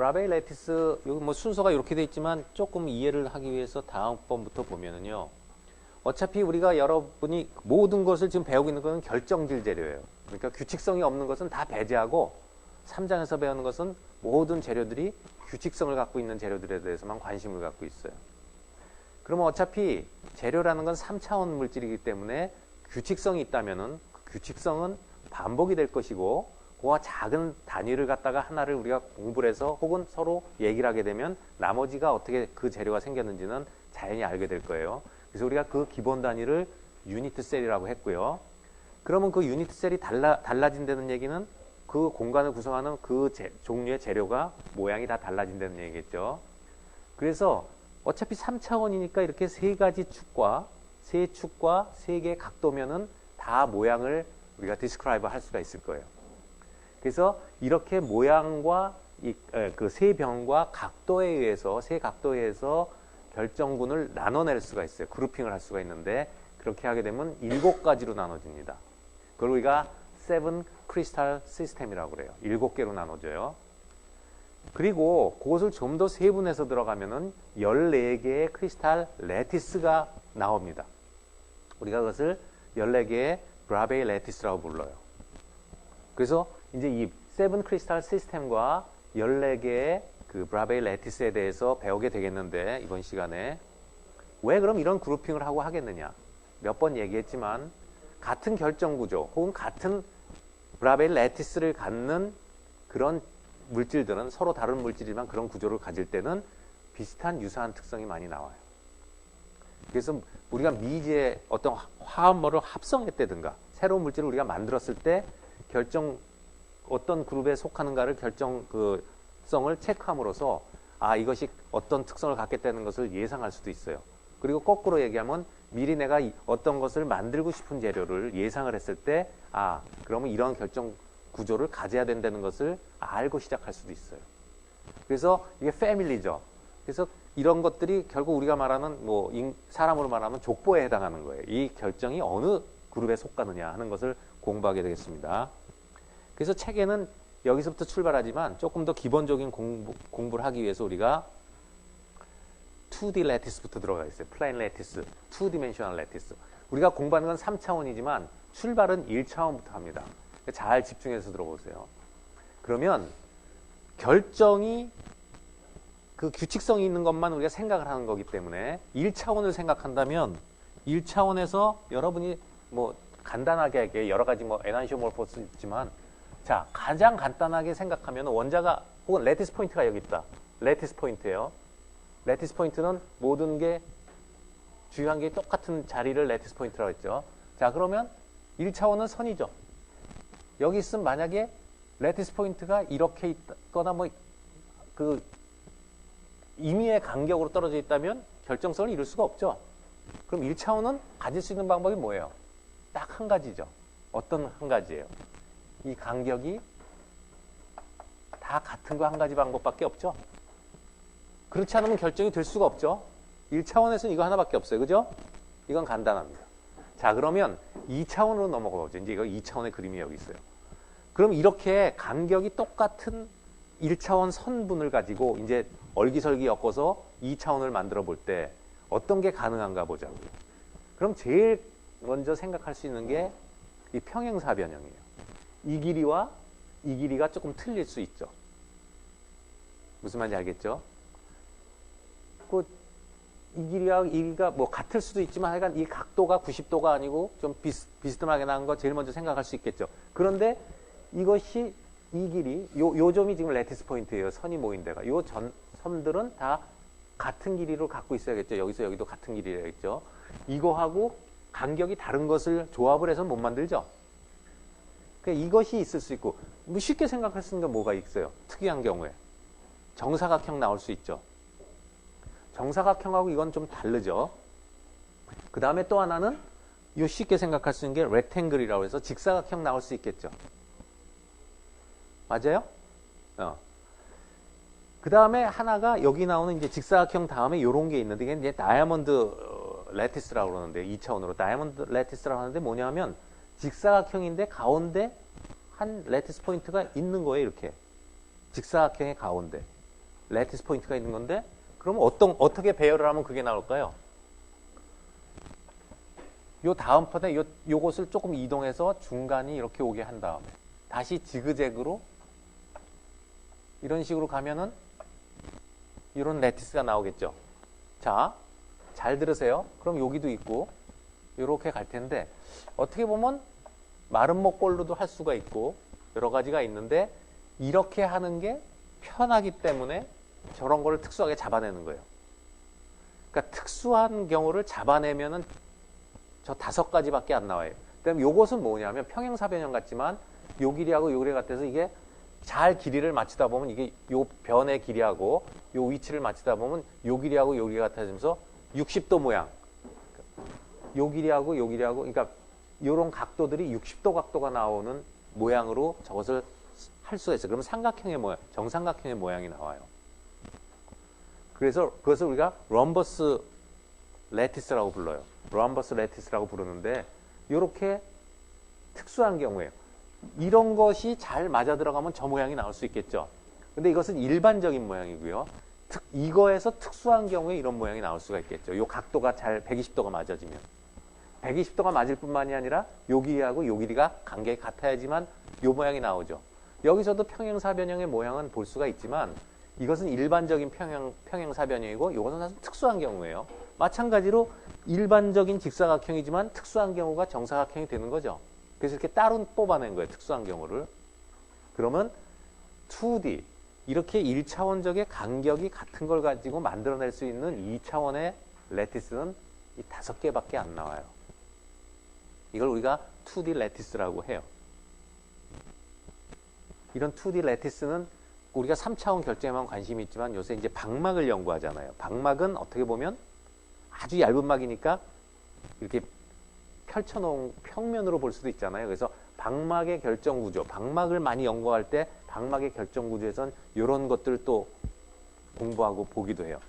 브라베이 레티스 여기 뭐 순서가 이렇게 돼 있지만 조금 이해를 하기 위해서 다음번부터 보면은요. 어차피 우리가 여러분이 모든 것을 지금 배우고 있는 것은 결정질 재료예요. 그러니까 규칙성이 없는 것은 다 배제하고 3장에서 배우는 것은 모든 재료들이 규칙성을 갖고 있는 재료들에 대해서만 관심을 갖고 있어요. 그러면 어차피 재료라는 건 3차원 물질이기 때문에 규칙성이 있다면은 그 규칙성은 반복이 될 것이고 그와 작은 단위를 갖다가 하나를 우리가 공부를 해서 혹은 서로 얘기를 하게 되면 나머지가 어떻게 그 재료가 생겼는지는 자연히 알게 될 거예요. 그래서 우리가 그 기본 단위를 유니트 셀이라고 했고요. 그러면 그 유니트 셀이 달라진다는 얘기는 그 공간을 구성하는 그 종류의 재료가 모양이 다 달라진다는 얘기겠죠. 그래서 어차피 3차원이니까 이렇게 세 가지 축과 세 축과 세 개의 각도면은 다 모양을 우리가 디스크라이브 할 수가 있을 거예요. 그래서 이렇게 모양과 그 세 변과 각도에 의해서 세 각도에 의해서 결정군을 나눠낼 수가 있어요. 그룹핑을 할 수가 있는데 그렇게 하게 되면 7가지로 나눠집니다. 그걸 우리가 7 크리스탈 시스템이라고 그래요. 7개로 나눠져요. 그리고 그것을 좀 더 세분해서 들어가면은 14개의 크리스탈 레티스가 나옵니다. 우리가 그것을 14개의 브라베이 레티스라고 불러요. 그래서 이제 이 7 크리스탈 시스템과 14개의 그 브라베이 레티스에 대해서 배우게 되겠는데 이번 시간에 왜 그럼 이런 그룹핑을 하고 하겠느냐? 몇 번 얘기했지만 같은 결정 구조 혹은 같은 브라베이 레티스를 갖는 그런 물질들은 서로 다른 물질이지만 그런 구조를 가질 때는 비슷한 유사한 특성이 많이 나와요. 그래서 우리가 미지의 어떤 화합물을 합성했다든가 새로운 물질을 우리가 만들었을 때 어떤 그룹에 속하는가를 결정성을 체크함으로써 이것이 어떤 특성을 갖겠다는 것을 예상할 수도 있어요. 그리고 거꾸로 얘기하면 미리 내가 어떤 것을 만들고 싶은 재료를 예상을 했을 때 그러면 이런 결정 구조를 가져야 된다는 것을 알고 시작할 수도 있어요. 그래서 이게 패밀리죠. 그래서 이런 것들이 결국 우리가 말하는 사람으로 말하면 족보에 해당하는 거예요. 이 결정이 어느 그룹에 속하느냐 하는 것을 공부하게 되겠습니다. 그래서 책에는 여기서부터 출발하지만 조금 더 기본적인 공부를 하기 위해서 우리가 2D 레티스부터 들어가 있어요. 플레인 레티스, 2디멘셔널 레티스. 우리가 공부하는 건 3차원이지만 출발은 1차원부터 합니다. 잘 집중해서 들어보세요. 그러면 결정이 그 규칙성이 있는 것만 우리가 생각을 하는 거기 때문에 1차원을 생각한다면 1차원에서 여러분이 간단하게 여러 가지 에난시오몰포스 있지만 가장 간단하게 생각하면 원자가 혹은 레티스 포인트가 여기 있다. 레티스 포인트예요. 레티스 포인트는 모든 게 주요한 게 똑같은 자리를 레티스 포인트라고 했죠. 그러면 1차원은 선이죠. 여기 있으면 만약에 레티스 포인트가 이렇게 있거나 그 임의의 간격으로 떨어져 있다면 결정성을 이룰 수가 없죠. 그럼 1차원은 가질 수 있는 방법이 뭐예요? 딱 한 가지죠. 어떤 한 가지예요? 이 간격이 다 같은 거 한 가지 방법밖에 없죠. 그렇지 않으면 결정이 될 수가 없죠. 1차원에서는 이거 하나밖에 없어요. 그죠? 이건 간단합니다. 그러면 2차원으로 넘어가 보죠. 이제 이거 2차원의 그림이 여기 있어요. 그럼 이렇게 간격이 똑같은 1차원 선분을 가지고 이제 얼기설기 엮어서 2차원을 만들어 볼 때 어떤 게 가능한가 보자고요. 그럼 제일 먼저 생각할 수 있는 게 이 평행사 변형이에요. 이 길이와 이 길이가 조금 틀릴 수 있죠. 무슨 말인지 알겠죠? 이 길이와 이 길이가 같을 수도 있지만 하여간 이 각도가 90도가 아니고 좀 비스듬하게 나온 거 제일 먼저 생각할 수 있겠죠. 그런데 이것이 이 길이, 요 점이 지금 레티스 포인트예요. 선이 모인 데가. 요 선들은 다 같은 길이로 갖고 있어야겠죠. 여기서 여기도 같은 길이라겠죠. 이거하고 간격이 다른 것을 조합을 해서 못 만들죠. 그러니까 이것이 있을 수 있고, 쉽게 생각할 수 있는 게 뭐가 있어요? 특이한 경우에. 정사각형 나올 수 있죠. 정사각형하고 이건 좀 다르죠. 그 다음에 또 하나는 쉽게 생각할 수 있는 게 렉탱글이라고 해서 직사각형 나올 수 있겠죠. 맞아요? 그 다음에 하나가 여기 나오는 이제 직사각형 다음에 이런 게 있는데 이게 이제 다이아몬드 레티스라고 그러는데 2차원으로 다이아몬드 레티스라고 하는데 뭐냐면 직사각형인데 가운데 한 레티스 포인트가 있는 거예요. 이렇게 직사각형의 가운데 레티스 포인트가 있는 건데 그럼 어떻게 배열을 하면 그게 나올까요? 요 다음 판에 요것을 조금 이동해서 중간이 이렇게 오게 한 다음에 다시 지그재그로 이런 식으로 가면은 이런 레티스가 나오겠죠. 자, 잘 들으세요. 그럼 여기도 있고 이렇게 갈 텐데 어떻게 보면 마른 목골로도 할 수가 있고 여러 가지가 있는데 이렇게 하는 게 편하기 때문에 저런 거를 특수하게 잡아내는 거예요. 그러니까 특수한 경우를 잡아내면은 저 5가지밖에 안 나와요. 그다음에 요것은 뭐냐면 평행사변형 같지만 요 길이하고 요 길이 같아서 이게 잘 길이를 맞추다 보면 이게 요 변의 길이하고 요 위치를 맞추다 보면 요 길이하고 요 길이가 같아지면서 60도 모양. 요 길이하고 요 길이하고 그러니까 요런 각도들이 60도 각도가 나오는 모양으로 저것을 할 수가 있어요. 그러면 삼각형의 모양, 정삼각형의 모양이 나와요. 그래서 그것을 우리가 럼버스 레티스라고 불러요. 럼버스 레티스라고 부르는데 이렇게 특수한 경우에요. 이런 것이 잘 맞아 들어가면 저 모양이 나올 수 있겠죠. 근데 이것은 일반적인 모양이고요. 이거에서 특수한 경우에 이런 모양이 나올 수가 있겠죠. 요 각도가 잘 120도가 맞아지면. 120도가 맞을 뿐만이 아니라 요 길이하고 요 길이가 간격이 같아야지만 요 모양이 나오죠. 여기서도 평행사변형의 모양은 볼 수가 있지만 이것은 일반적인 평행사변형이고 이것은 사실 특수한 경우예요. 마찬가지로 일반적인 직사각형이지만 특수한 경우가 정사각형이 되는 거죠. 그래서 이렇게 따로 뽑아낸 거예요. 특수한 경우를. 그러면 2D 이렇게 1차원적의 간격이 같은 걸 가지고 만들어낼 수 있는 2차원의 레티스는 이 5개밖에 안 나와요. 이걸 우리가 2D 레티스라고 해요. 이런 2D 레티스는 우리가 3차원 결정에만 관심이 있지만 요새 이제 방막을 연구하잖아요. 방막은 어떻게 보면 아주 얇은 막이니까 이렇게 펼쳐놓은 평면으로 볼 수도 있잖아요. 그래서 방막의 결정 구조, 방막을 많이 연구할 때 방막의 결정 구조에선 이런 것들을 또 공부하고 보기도 해요.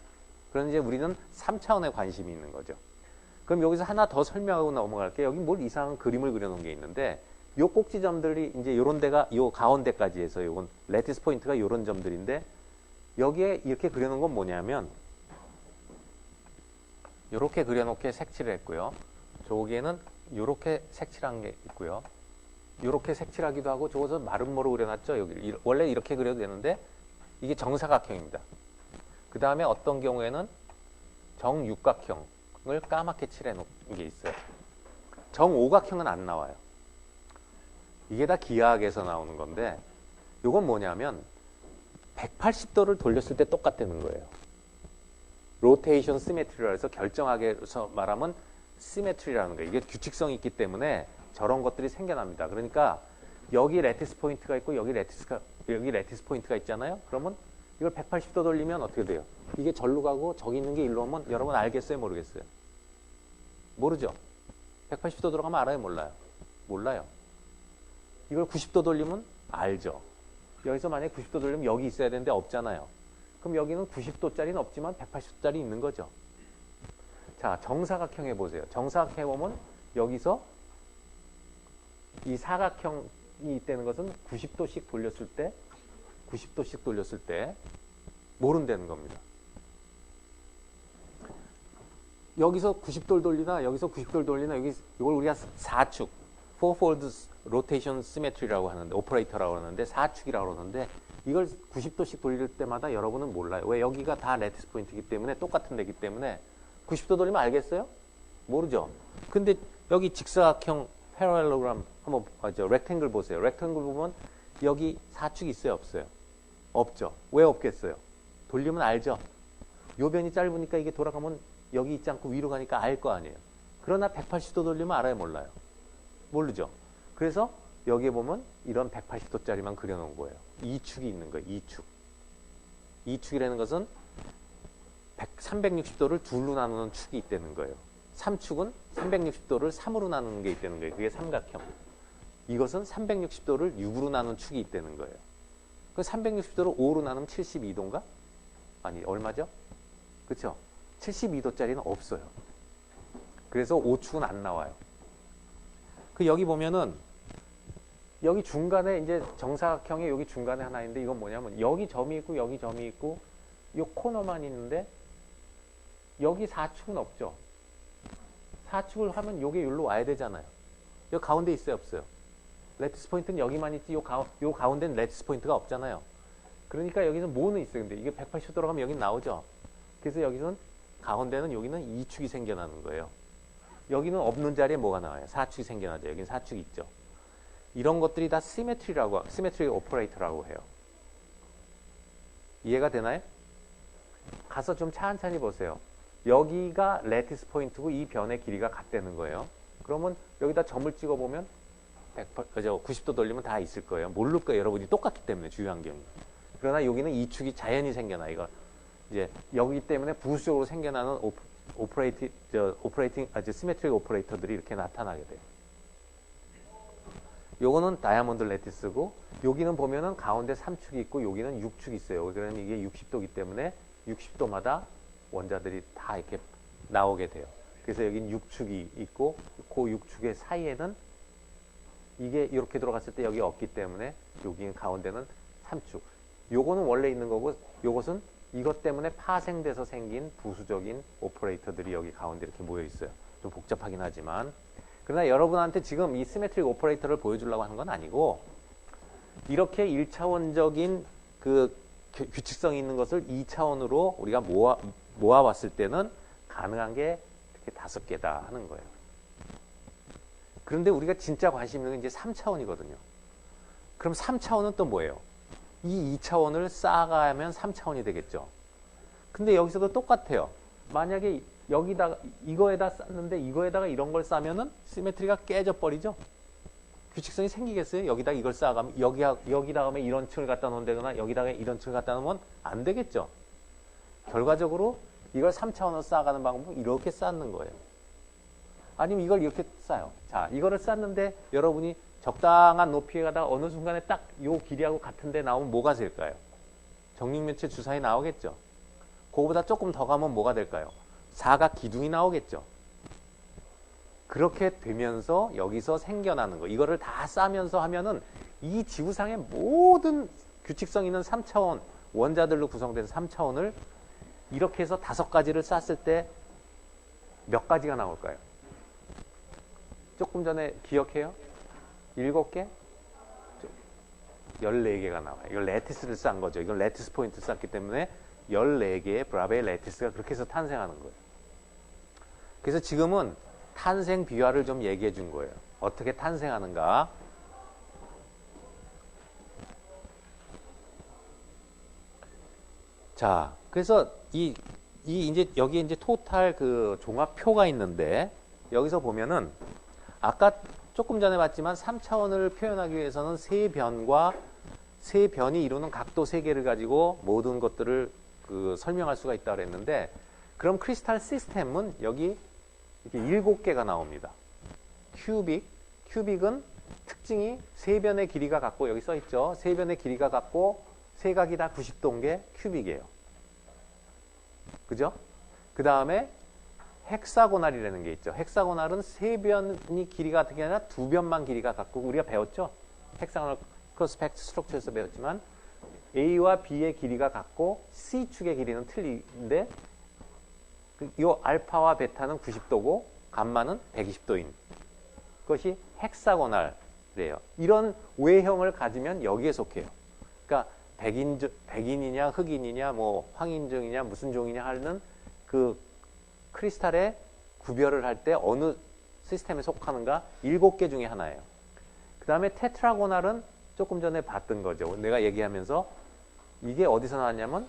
그런데 이제 우리는 3차원에 관심이 있는 거죠. 그럼 여기서 하나 더 설명하고 넘어갈게요. 여기 뭘 이상한 그림을 그려놓은 게 있는데 요 꼭지점들이 이제 요런 데가 요 가운데까지 해서 요건 레티스 포인트가 요런 점들인데 여기에 이렇게 그려놓은 건 뭐냐면 요렇게 그려놓게 색칠을 했고요. 저기에는 요렇게 색칠한 게 있고요. 요렇게 색칠하기도 하고 저것은 마름모로 그려놨죠. 여기 원래 이렇게 그려도 되는데 이게 정사각형입니다. 그 다음에 어떤 경우에는 정육각형을 까맣게 칠해놓은 게 있어요. 정오각형은 안 나와요. 이게 다 기하학에서 나오는 건데 이건 뭐냐면 180도를 돌렸을 때 똑같다는 거예요. 로테이션 시메트리라 해서 결정하게서 말하면 시메트리라는 거예요. 이게 규칙성이 있기 때문에 저런 것들이 생겨납니다. 그러니까 여기 레티스 포인트가 있고 여기 레티스 포인트가 있잖아요. 그러면 이걸 180도 돌리면 어떻게 돼요? 이게 절로 가고 저기 있는 게 일로 오면 여러분 알겠어요? 모르겠어요? 모르죠? 180도 들어가면 알아요? 몰라요? 몰라요. 이걸 90도 돌리면 알죠. 여기서 만약에 90도 돌리면 여기 있어야 되는데 없잖아요. 그럼 여기는 90도짜리는 없지만 180도짜리 있는 거죠. 자, 정사각형 해보세요. 정사각형 해보면 여기서 이 사각형이 있다는 것은 90도씩 돌렸을 때 모른다는 겁니다. 여기서 90도를 돌리나 여기서 90도를 돌리나 이걸 우리가 4축 fourfold rotation symmetry라고 하는데 오퍼레이터라고 하는데 4축이라고 하는데 이걸 90도씩 돌릴 때마다 여러분은 몰라요. 왜? 여기가 다 레티스 포인트이기 때문에 똑같은 데이기 때문에 90도 돌리면 알겠어요? 모르죠. 근데 여기 직사각형 패러렐로그램 한번 봐죠. 렉탱글 보세요. 렉탱글 보면 여기 4축이 있어요? 없어요? 없죠. 왜 없겠어요? 돌리면 알죠. 요 변이 짧으니까 이게 돌아가면 여기 있지 않고 위로 가니까 알 거 아니에요. 그러나 180도 돌리면 알아요? 몰라요? 모르죠. 그래서 여기에 보면 이런 180도짜리만 그려놓은 거예요. 2축이 있는 거예요. 2축. 2축이라는 것은 360도를 둘로 나누는 축이 있다는 거예요. 3축은 360도를 3으로 나누는 게 있다는 거예요. 그게 삼각형. 이것은 360도를 6으로 나누는 축이 있다는 거예요. 그 360도를 5로 나누면 72도인가? 아니, 얼마죠? 그렇죠? 72도짜리는 없어요. 그래서 5축은 안 나와요. 그 여기 보면은 여기 중간에 이제 정사각형이 여기 중간에 하나 있는데 이건 뭐냐면 여기 점이 있고 여기 점이 있고 요 코너만 있는데 여기 4축은 없죠. 4축을 하면 요게 여기로 와야 되잖아요. 여기 가운데 있어요, 없어요? 레티스 포인트는 여기만 있지 요 가운데는 레티스 포인트가 없잖아요. 그러니까 여기는 뭐는 있어요. 근데 이게 180도 돌아가면 여기 나오죠. 그래서 여기는 가운데는 여기는 2축이 생겨나는 거예요. 여기는 없는 자리에 뭐가 나와요? 4축이 생겨나죠. 여기는 4축이 있죠. 이런 것들이 다 시메트리 오퍼레이터라고 해요. 이해가 되나요? 가서 좀 천천히 보세요. 여기가 레티스 포인트고 이 변의 길이가 같다는 거예요. 그러면 여기다 점을 찍어보면 90도 돌리면 다 있을 거예요. 모를 거예요. 여러분이 똑같기 때문에 주요 환경이. 그러나 여기는 이 축이 자연히 생겨나. 이거 이제 여기 때문에 부수적으로 생겨나는 시메트릭 오퍼레이터들이 이렇게 나타나게 돼요. 요거는 다이아몬드 레티스고 여기는 보면은 가운데 3축이 있고 여기는 6축이 있어요. 그러면 이게 60도이기 때문에 60도마다 원자들이 다 이렇게 나오게 돼요. 그래서 여긴 6축이 있고 그 6축의 사이에는 이게 이렇게 들어갔을 때 여기 없기 때문에 여기 가운데는 3축. 요거는 원래 있는 거고 요것은 이것 때문에 파생돼서 생긴 부수적인 오퍼레이터들이 여기 가운데 이렇게 모여 있어요. 좀 복잡하긴 하지만 그러나 여러분한테 지금 이 시메트릭 오퍼레이터를 보여주려고 하는 건 아니고 이렇게 1차원적인 그 규칙성이 있는 것을 2차원으로 우리가 모아봤을 때는 가능한 게 이렇게 5개다 하는 거예요. 그런데 우리가 진짜 관심 있는 게 이제 3차원이거든요. 그럼 3차원은 또 뭐예요? 이 2차원을 쌓아가면 3차원이 되겠죠. 근데 여기서도 똑같아요. 만약에 여기다가 이거에다 쌓는데 이거에다가 이런 걸 쌓으면은 시메트리가 깨져버리죠. 규칙성이 생기겠어요? 여기다가 이걸 쌓아가면 여기다가 이런 층을 갖다 놓는다거나 여기다가 이런 층을 갖다 놓으면 안 되겠죠. 결과적으로 이걸 3차원으로 쌓아가는 방법은 이렇게 쌓는 거예요. 아니면 이걸 이렇게 쌓아요. 자, 이거를 쌓는데 여러분이 적당한 높이에 가다가 어느 순간에 딱 요 길이하고 같은데 나오면 뭐가 될까요? 정육면체 주사위 나오겠죠. 그거보다 조금 더 가면 뭐가 될까요? 사각 기둥이 나오겠죠. 그렇게 되면서 여기서 생겨나는 거. 이거를 다 싸면서 하면은 이 지구상의 모든 규칙성 있는 3차원 원자들로 구성된 3차원을 이렇게 해서 5가지를 쌌을 때 몇 가지가 나올까요? 조금 전에 기억해요? 7개? 14개가 나와요. 이걸 레티스를 싼 거죠. 이걸 레티스 포인트 쌌기 때문에 14개의 브라베의 레티스가 그렇게 해서 탄생하는 거예요. 그래서 지금은 탄생 비화를 좀 얘기해 준 거예요. 어떻게 탄생하는가? 자, 그래서 이제 여기 이제 토탈 그 종합표가 있는데 여기서 보면은 아까 조금 전에 봤지만 3차원을 표현하기 위해서는 세 변이 이루는 각도 3개를 가지고 모든 것들을 설명할 수가 있다고 그랬는데 그럼 크리스탈 시스템은 여기 이렇게 7개가 나옵니다. 큐빅은 특징이 3변의 길이가 같고 여기 써 있죠. 3변의 길이가 같고 세각이 다 90도인 게 큐빅이에요. 그죠? 그 다음에 헥사고날이라는 게 있죠. 헥사고날은 3변이 길이가 같은 게 아니라 2변만 길이가 같고 우리가 배웠죠. 헥사고날 크로스펙트 스트럭처에서 배웠지만 A와 B의 길이가 같고 C축의 길이는 틀린데 이 알파와 베타는 90도고 감마는 120도인 것이 헥사고날이에요. 이런 외형을 가지면 여기에 속해요. 그러니까 백인이냐 흑인이냐 뭐 황인종이냐 무슨 종이냐 하는 그 크리스탈의 구별을 할 때 어느 시스템에 속하는가 7개 중에 하나예요. 그 다음에 테트라고날은 조금 전에 봤던 거죠. 내가 얘기하면서 이게 어디서 나왔냐면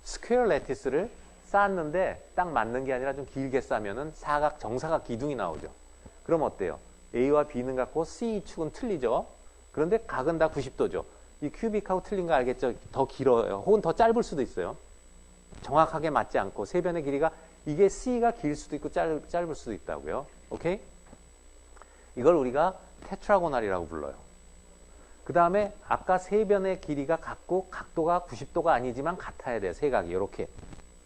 스퀘어 레티스를 쌓았는데 딱 맞는 게 아니라 좀 길게 쌓으면은 정사각 기둥이 나오죠. 그럼 어때요? A와 B는 같고 C축은 틀리죠. 그런데 각은 다 90도죠. 이 큐빅하고 틀린 거 알겠죠? 더 길어요. 혹은 더 짧을 수도 있어요. 정확하게 맞지 않고 세 변의 길이가 이게 C가 길 수도 있고 짧을 수도 있다고요. 오케이? 이걸 우리가 테트라고날이라고 불러요. 그 다음에 아까 세 변의 길이가 같고 각도가 90도가 아니지만 같아야 돼요. 세각이 이렇게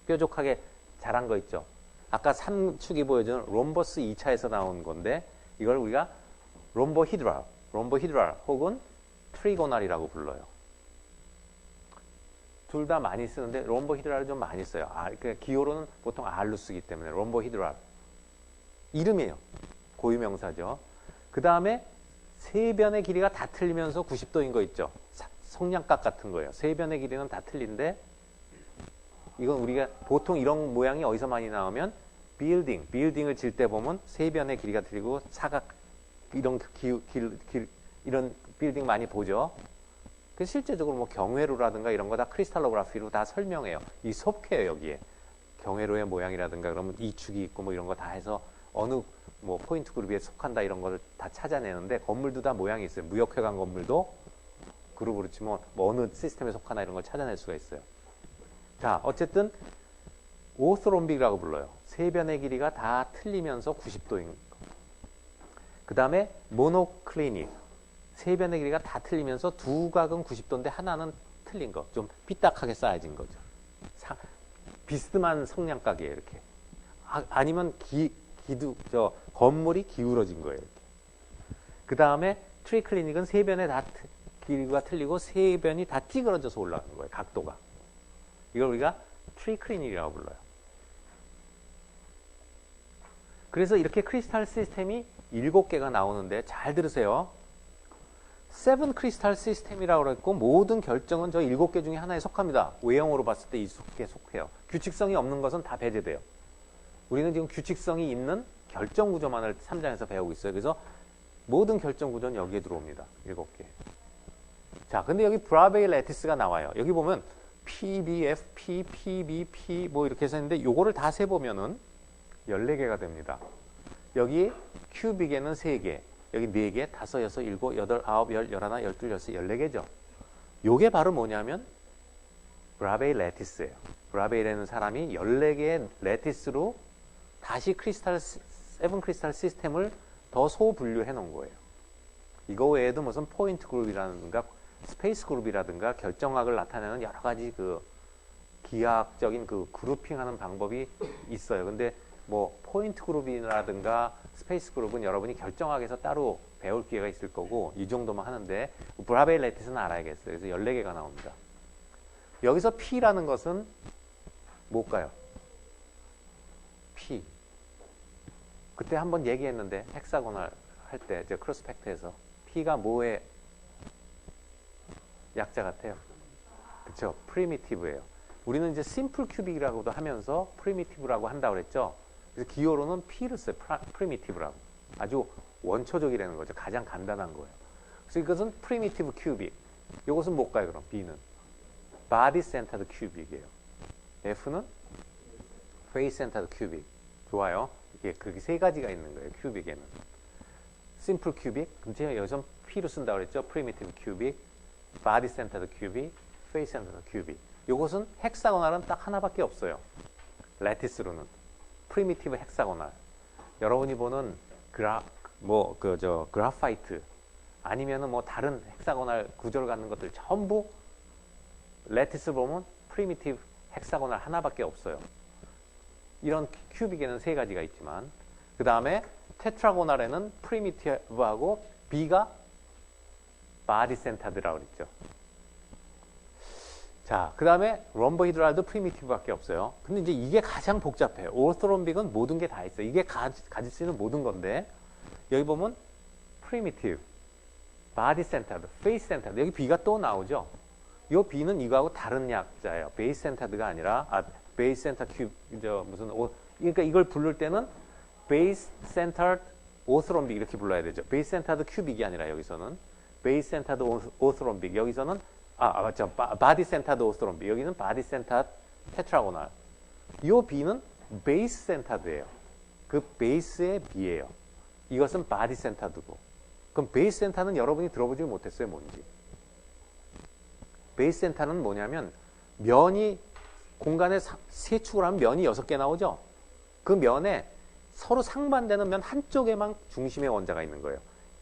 뾰족하게 자란 거 있죠. 아까 3축이 보여주는 롬버스 2차에서 나온 건데 이걸 우리가 롬보히드랄 혹은 트리고날이라고 불러요. 둘 다 많이 쓰는데 롬보히드랄을 좀 많이 써요. 그러니까 기호로는 보통 R로 쓰기 때문에 롬보히드랄. 이름이에요. 고유명사죠. 그 다음에 세 변의 길이가 다 틀리면서 90도인 거 있죠. 성냥갑 같은 거예요. 세 변의 길이는 다 틀린데 이건 우리가 보통 이런 모양이 어디서 많이 나오면 빌딩을 질 때 보면 세 변의 길이가 틀리고 사각 이런 이런 빌딩 많이 보죠. 그 실제적으로 뭐 경회로라든가 이런 거 다 크리스탈로그라피로 다 설명해요. 이 속해요 여기에. 경회로의 모양이라든가 그러면 이 축이 있고 뭐 이런 거 다 해서 어느 뭐 포인트 그룹에 속한다 이런 걸 다 찾아내는데 건물도 다 모양이 있어요. 무역회관 건물도 그룹으로 치면 뭐 어느 시스템에 속하나 이런 걸 찾아낼 수가 있어요. 자, 어쨌든 오스롬빅이라고 불러요. 세 변의 길이가 다 틀리면서 90도인 거. 그 다음에 모노클리닉. 세 변의 길이가 다 틀리면서 두 각은 90도인데 하나는 틀린 거. 좀 삐딱하게 쌓여진 거죠. 비스듬한 성냥각이에요, 이렇게. 아니면 건물이 기울어진 거예요, 이렇게. 그 다음에 트리클리닉은 세 변의 다 길이가 틀리고 세 변이 다 찌그러져서 올라가는 거예요, 각도가. 이걸 우리가 트리클리닉이라고 불러요. 그래서 이렇게 크리스탈 시스템이 7개가 나오는데 잘 들으세요. 7 크리스탈 시스템이라고 그랬고 모든 결정은 저 7개 중에 하나에 속합니다. 외형으로 봤을 때 이 속에 속해요. 규칙성이 없는 것은 다 배제돼요. 우리는 지금 규칙성이 있는 결정 구조만을 3장에서 배우고 있어요. 그래서 모든 결정 구조는 여기에 들어옵니다. 7개. 자, 근데 여기 브라베이 레티스가 나와요. 여기 보면 PBF, P, PB, P 뭐 이렇게 해서 했는데 요거를 다 세보면은 14개가 됩니다. 여기 큐빅에는 3개, 여기 4개, 5, 6, 7, 8, 9, 10, 11, 12, 13, 14개죠. 요게 바로 뭐냐면 브라베이 레티스예요. 브라베이라는 사람이 14개의 레티스로 다시 세븐 크리스탈 시스템을 더 소분류해 놓은 거예요. 이거 외에도 무슨 포인트 그룹이라든가 스페이스 그룹이라든가 결정학을 나타내는 여러 가지 그 기하학적인 그 그룹핑하는 방법이 있어요. 근데 뭐 포인트 그룹이라든가 스페이스 그룹은 여러분이 결정학에서 따로 배울 기회가 있을 거고 이 정도만 하는데 브라베이 레티스는 알아야겠어요. 그래서 14개가 나옵니다. 여기서 P라는 것은 뭘까요? P. 그때 한번 얘기했는데 헥사고널 할 때 저 크로스펙트에서 P가 뭐의 약자 같아요? 그렇죠? 프리미티브예요. 우리는 이제 심플 큐빅이라고도 하면서 프리미티브라고 한다고 그랬죠? 그래서 기호로는 P를 써요. 프리미티브라고. 아주 원초적이라는 거죠. 가장 간단한 거예요. 그래서 이것은 프리미티브 큐빅. 이것은 뭘까요, 그럼? B는 바디 센터드 큐빅이에요. F는 페이스 센터드 큐빅. 좋아요. 이게 그게 세 가지가 있는 거예요. 큐빅에는. 심플 큐빅. 그럼 제가 여기서 P로 쓴다고 그랬죠? 프리미티브 큐빅, 바디 센터드 큐빅, 페이스 센터드 큐빅. 이것은 헥사고널은 딱 하나밖에 없어요. 레티스로는. 프리미티브 헥사고널. 여러분이 보는 그라파이트 아니면은 뭐 다른 헥사고널 구조를 갖는 것들 전부 레티스 보면 프리미티브 헥사고널 하나밖에 없어요. 이런 큐빅에는 세 가지가 있지만 그 다음에 테트라고널에는 프리미티브하고 B가 바디 센터드라고 그랬죠. 자, 그 다음에 롬보히드랄도 프리미티브밖에 없어요. 근데 이제 이게 가장 복잡해요. 오스트롬빅은 모든 게 다 있어요. 이게 가질 수 있는 모든 건데 여기 보면 프리미티브, 바디 센터드, 페이스 센터드 여기 B가 또 나오죠. 이 B는 이거하고 다른 약자예요. 베이스 센터드가 아니라 베이스 센터 큐 그러니까 이걸 부를 때는 베이스 센터드 오스트롬빅 이렇게 불러야 되죠. 베이스 센터드 큐빅이 아니라 여기서는 베이스 센터드 오스트롬빅 여기서는 맞죠. 바디 센터드 오스트롬빅 여기는 바디 센터드 테트라고널. 이 B는 베이스 센터드예요. 그 베이스의 B예요. 이것은 바디 센터드고. 그럼 베이스 센터는 여러분이 들어보지 못했어요. 뭔지. 베이스 센터는 뭐냐면 면이 공간에 세 축을 하면 면이 6개 나오죠. 그 면에 서로 상반되는 면 한쪽에만 중심의 원자가 있는 거예요.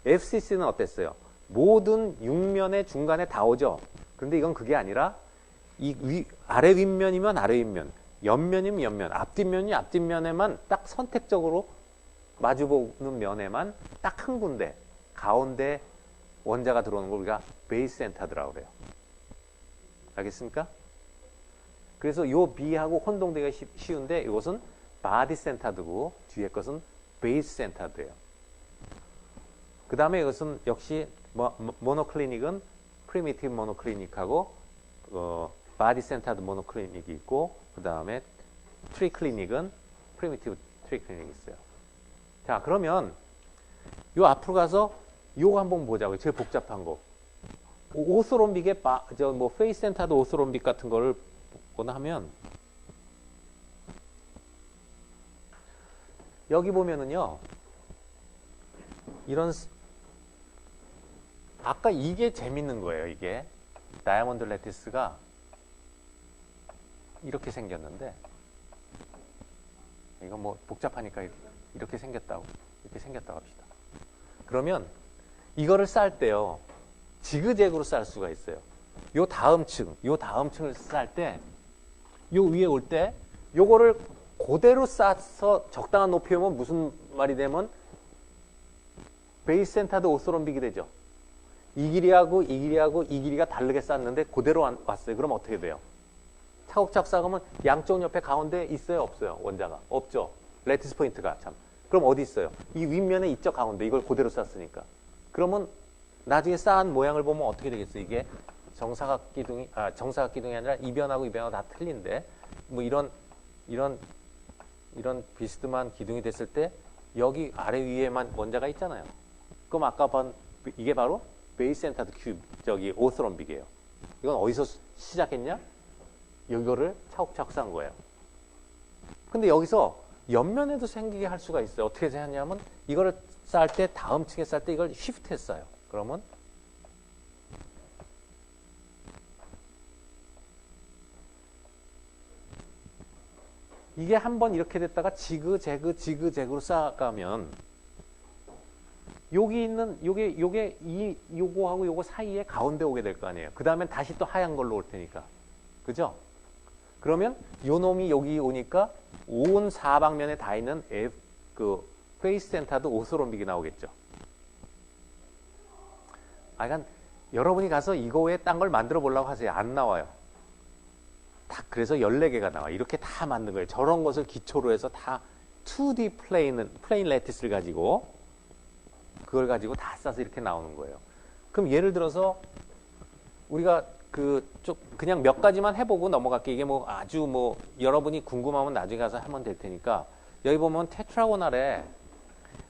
FCC는 어땠어요? 모든 육면의 중간에 다 오죠. 그런데 이건 그게 아니라 아래 윗면이면 아래 윗면, 옆면이면 옆면, 앞뒷면이 앞뒷면에만 딱 선택적으로 마주보는 면에만 딱 한 군데 가운데 원자가 들어오는 걸 우리가 베이스 센터드라고 그래요. 알겠습니까? 그래서 요 B하고 혼동되기가 쉬운데 이것은 바디 센터드고 뒤에 것은 베이스 센터드예요. 그 다음에 이것은 역시 모노클리닉은 프리미티브 모노클리닉하고 바디 센터드 모노클리닉이 있고 그 다음에 트리클리닉은 프리미티브 트리클리닉이 있어요. 자, 그러면 요 앞으로 가서 요거 한번 보자고요. 제일 복잡한 거. 오스롬빅의 페이스 센터드 오스롬빅 같은 거를 보거나 하면 여기 보면은요. 이런 아까 이게 재밌는 거예요. 이게 다이아몬드 레티스가 이렇게 생겼는데 이거 뭐 복잡하니까 이렇게 생겼다고 합시다. 그러면 이거를 쌀 때요. 지그재그로 쌀 수가 있어요. 요 다음 층을 쌀 때 요 위에 올 때 요거를 그대로 싸서 적당한 높이에 오면 무슨 말이 되면 베이스 센터드 오스롬빅이 되죠. 이 길이하고 이 길이가 다르게 쌌는데 그대로 왔어요. 그럼 어떻게 돼요? 차곡차곡 쌓으면 양쪽 옆에 가운데 있어요? 없어요? 원자가? 없죠. 레티스 포인트가 참. 그럼 어디 있어요? 이 윗면에 있죠? 가운데. 이걸 그대로 쌌으니까. 그러면 나중에 쌓은 모양을 보면 어떻게 되겠어요? 이게 정사각 기둥이 아니라 이변하고 다 틀린데 뭐 이런 비스듬한 기둥이 됐을 때 여기 아래 위에만 원자가 있잖아요. 그럼 아까 본 이게 바로 베이스 센터드 큐브 오스롬빅이에요. 이건 어디서 시작했냐? 이거를 차곡차곡 쌓은 거예요. 근데 여기서 옆면에도 생기게 할 수가 있어요. 어떻게 하냐면 이거를 쌓을 때 다음 층에 쌓을 때 이걸 시프트 했어요. 그러면 이게 한번 이렇게 됐다가 지그재그로 쌓아가면 여기 있는 요거하고 요거 사이에 가운데 오게 될 거 아니에요. 그 다음엔 다시 또 하얀 걸로 올 테니까. 그죠? 그러면 요 놈이 여기 오니까 온 사방면에 다 있는 페이스 센터드 오스롬빅이 나오겠죠. 그러니까 여러분이 가서 이거 외에 딴 걸 만들어 보려고 하세요. 안 나와요. 그래서 14개가 나와. 이렇게 다 만든 거예요. 저런 것을 기초로 해서 다 2D 플레인 레티스를 가지고 그걸 가지고 다 싸서 이렇게 나오는 거예요. 그럼 예를 들어서 우리가 그냥 몇 가지만 해보고 넘어갈게. 이게 아주 여러분이 궁금하면 나중에 가서 하면 될 테니까. 여기 보면 테트라고날에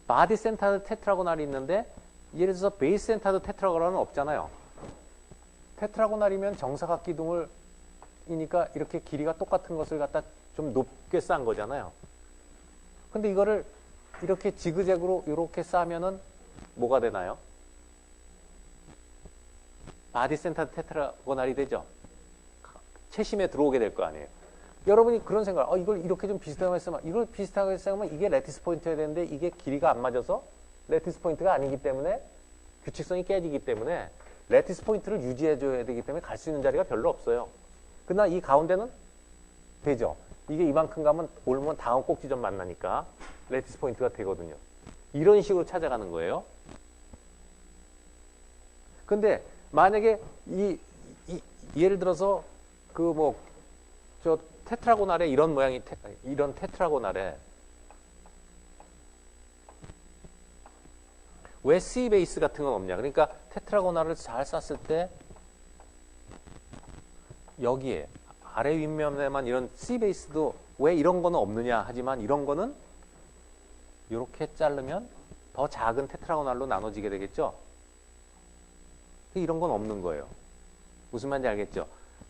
바디 센터드 테트라고날이 있는데 예를 들어서 베이스 센터드 테트라고날은 없잖아요. 테트라고날이면 정사각 기둥을 이니까 이렇게 길이가 똑같은 것을 갖다 좀 높게 쌓은 거잖아요. 근데 이거를 이렇게 지그재그로 이렇게 쌓으면은 뭐가 되나요? 바디 센터 테트라고날이 되죠. 채심에 들어오게 될 거 아니에요. 여러분이 그런 생각을 이걸 이렇게 좀 비슷하게 했으면 이게 레티스 포인트여야 되는데 이게 길이가 안 맞아서 레티스 포인트가 아니기 때문에 규칙성이 깨지기 때문에 레티스 포인트를 유지해줘야 되기 때문에 갈 수 있는 자리가 별로 없어요. 그러나 이 가운데는 되죠. 이게 이만큼 가면 올면 다음 꼭지점 만나니까 레티스 포인트가 되거든요. 이런 식으로 찾아가는 거예요. 근데 만약에 예를 들어서 테트라고날에 이런 모양이 이런 테트라고날에 왜 C 베이스 같은 건 없냐? 그러니까 테트라고날을 잘 쌌을 때 여기에 아래 윗면에만 이런 C 베이스도 왜 이런 거는 없느냐 하지만 이런 거는 이렇게 자르면 더 작은 테트라고날로 나눠지게 되겠죠. 이런 건 없는 거예요. 무슨 말인지 알겠죠?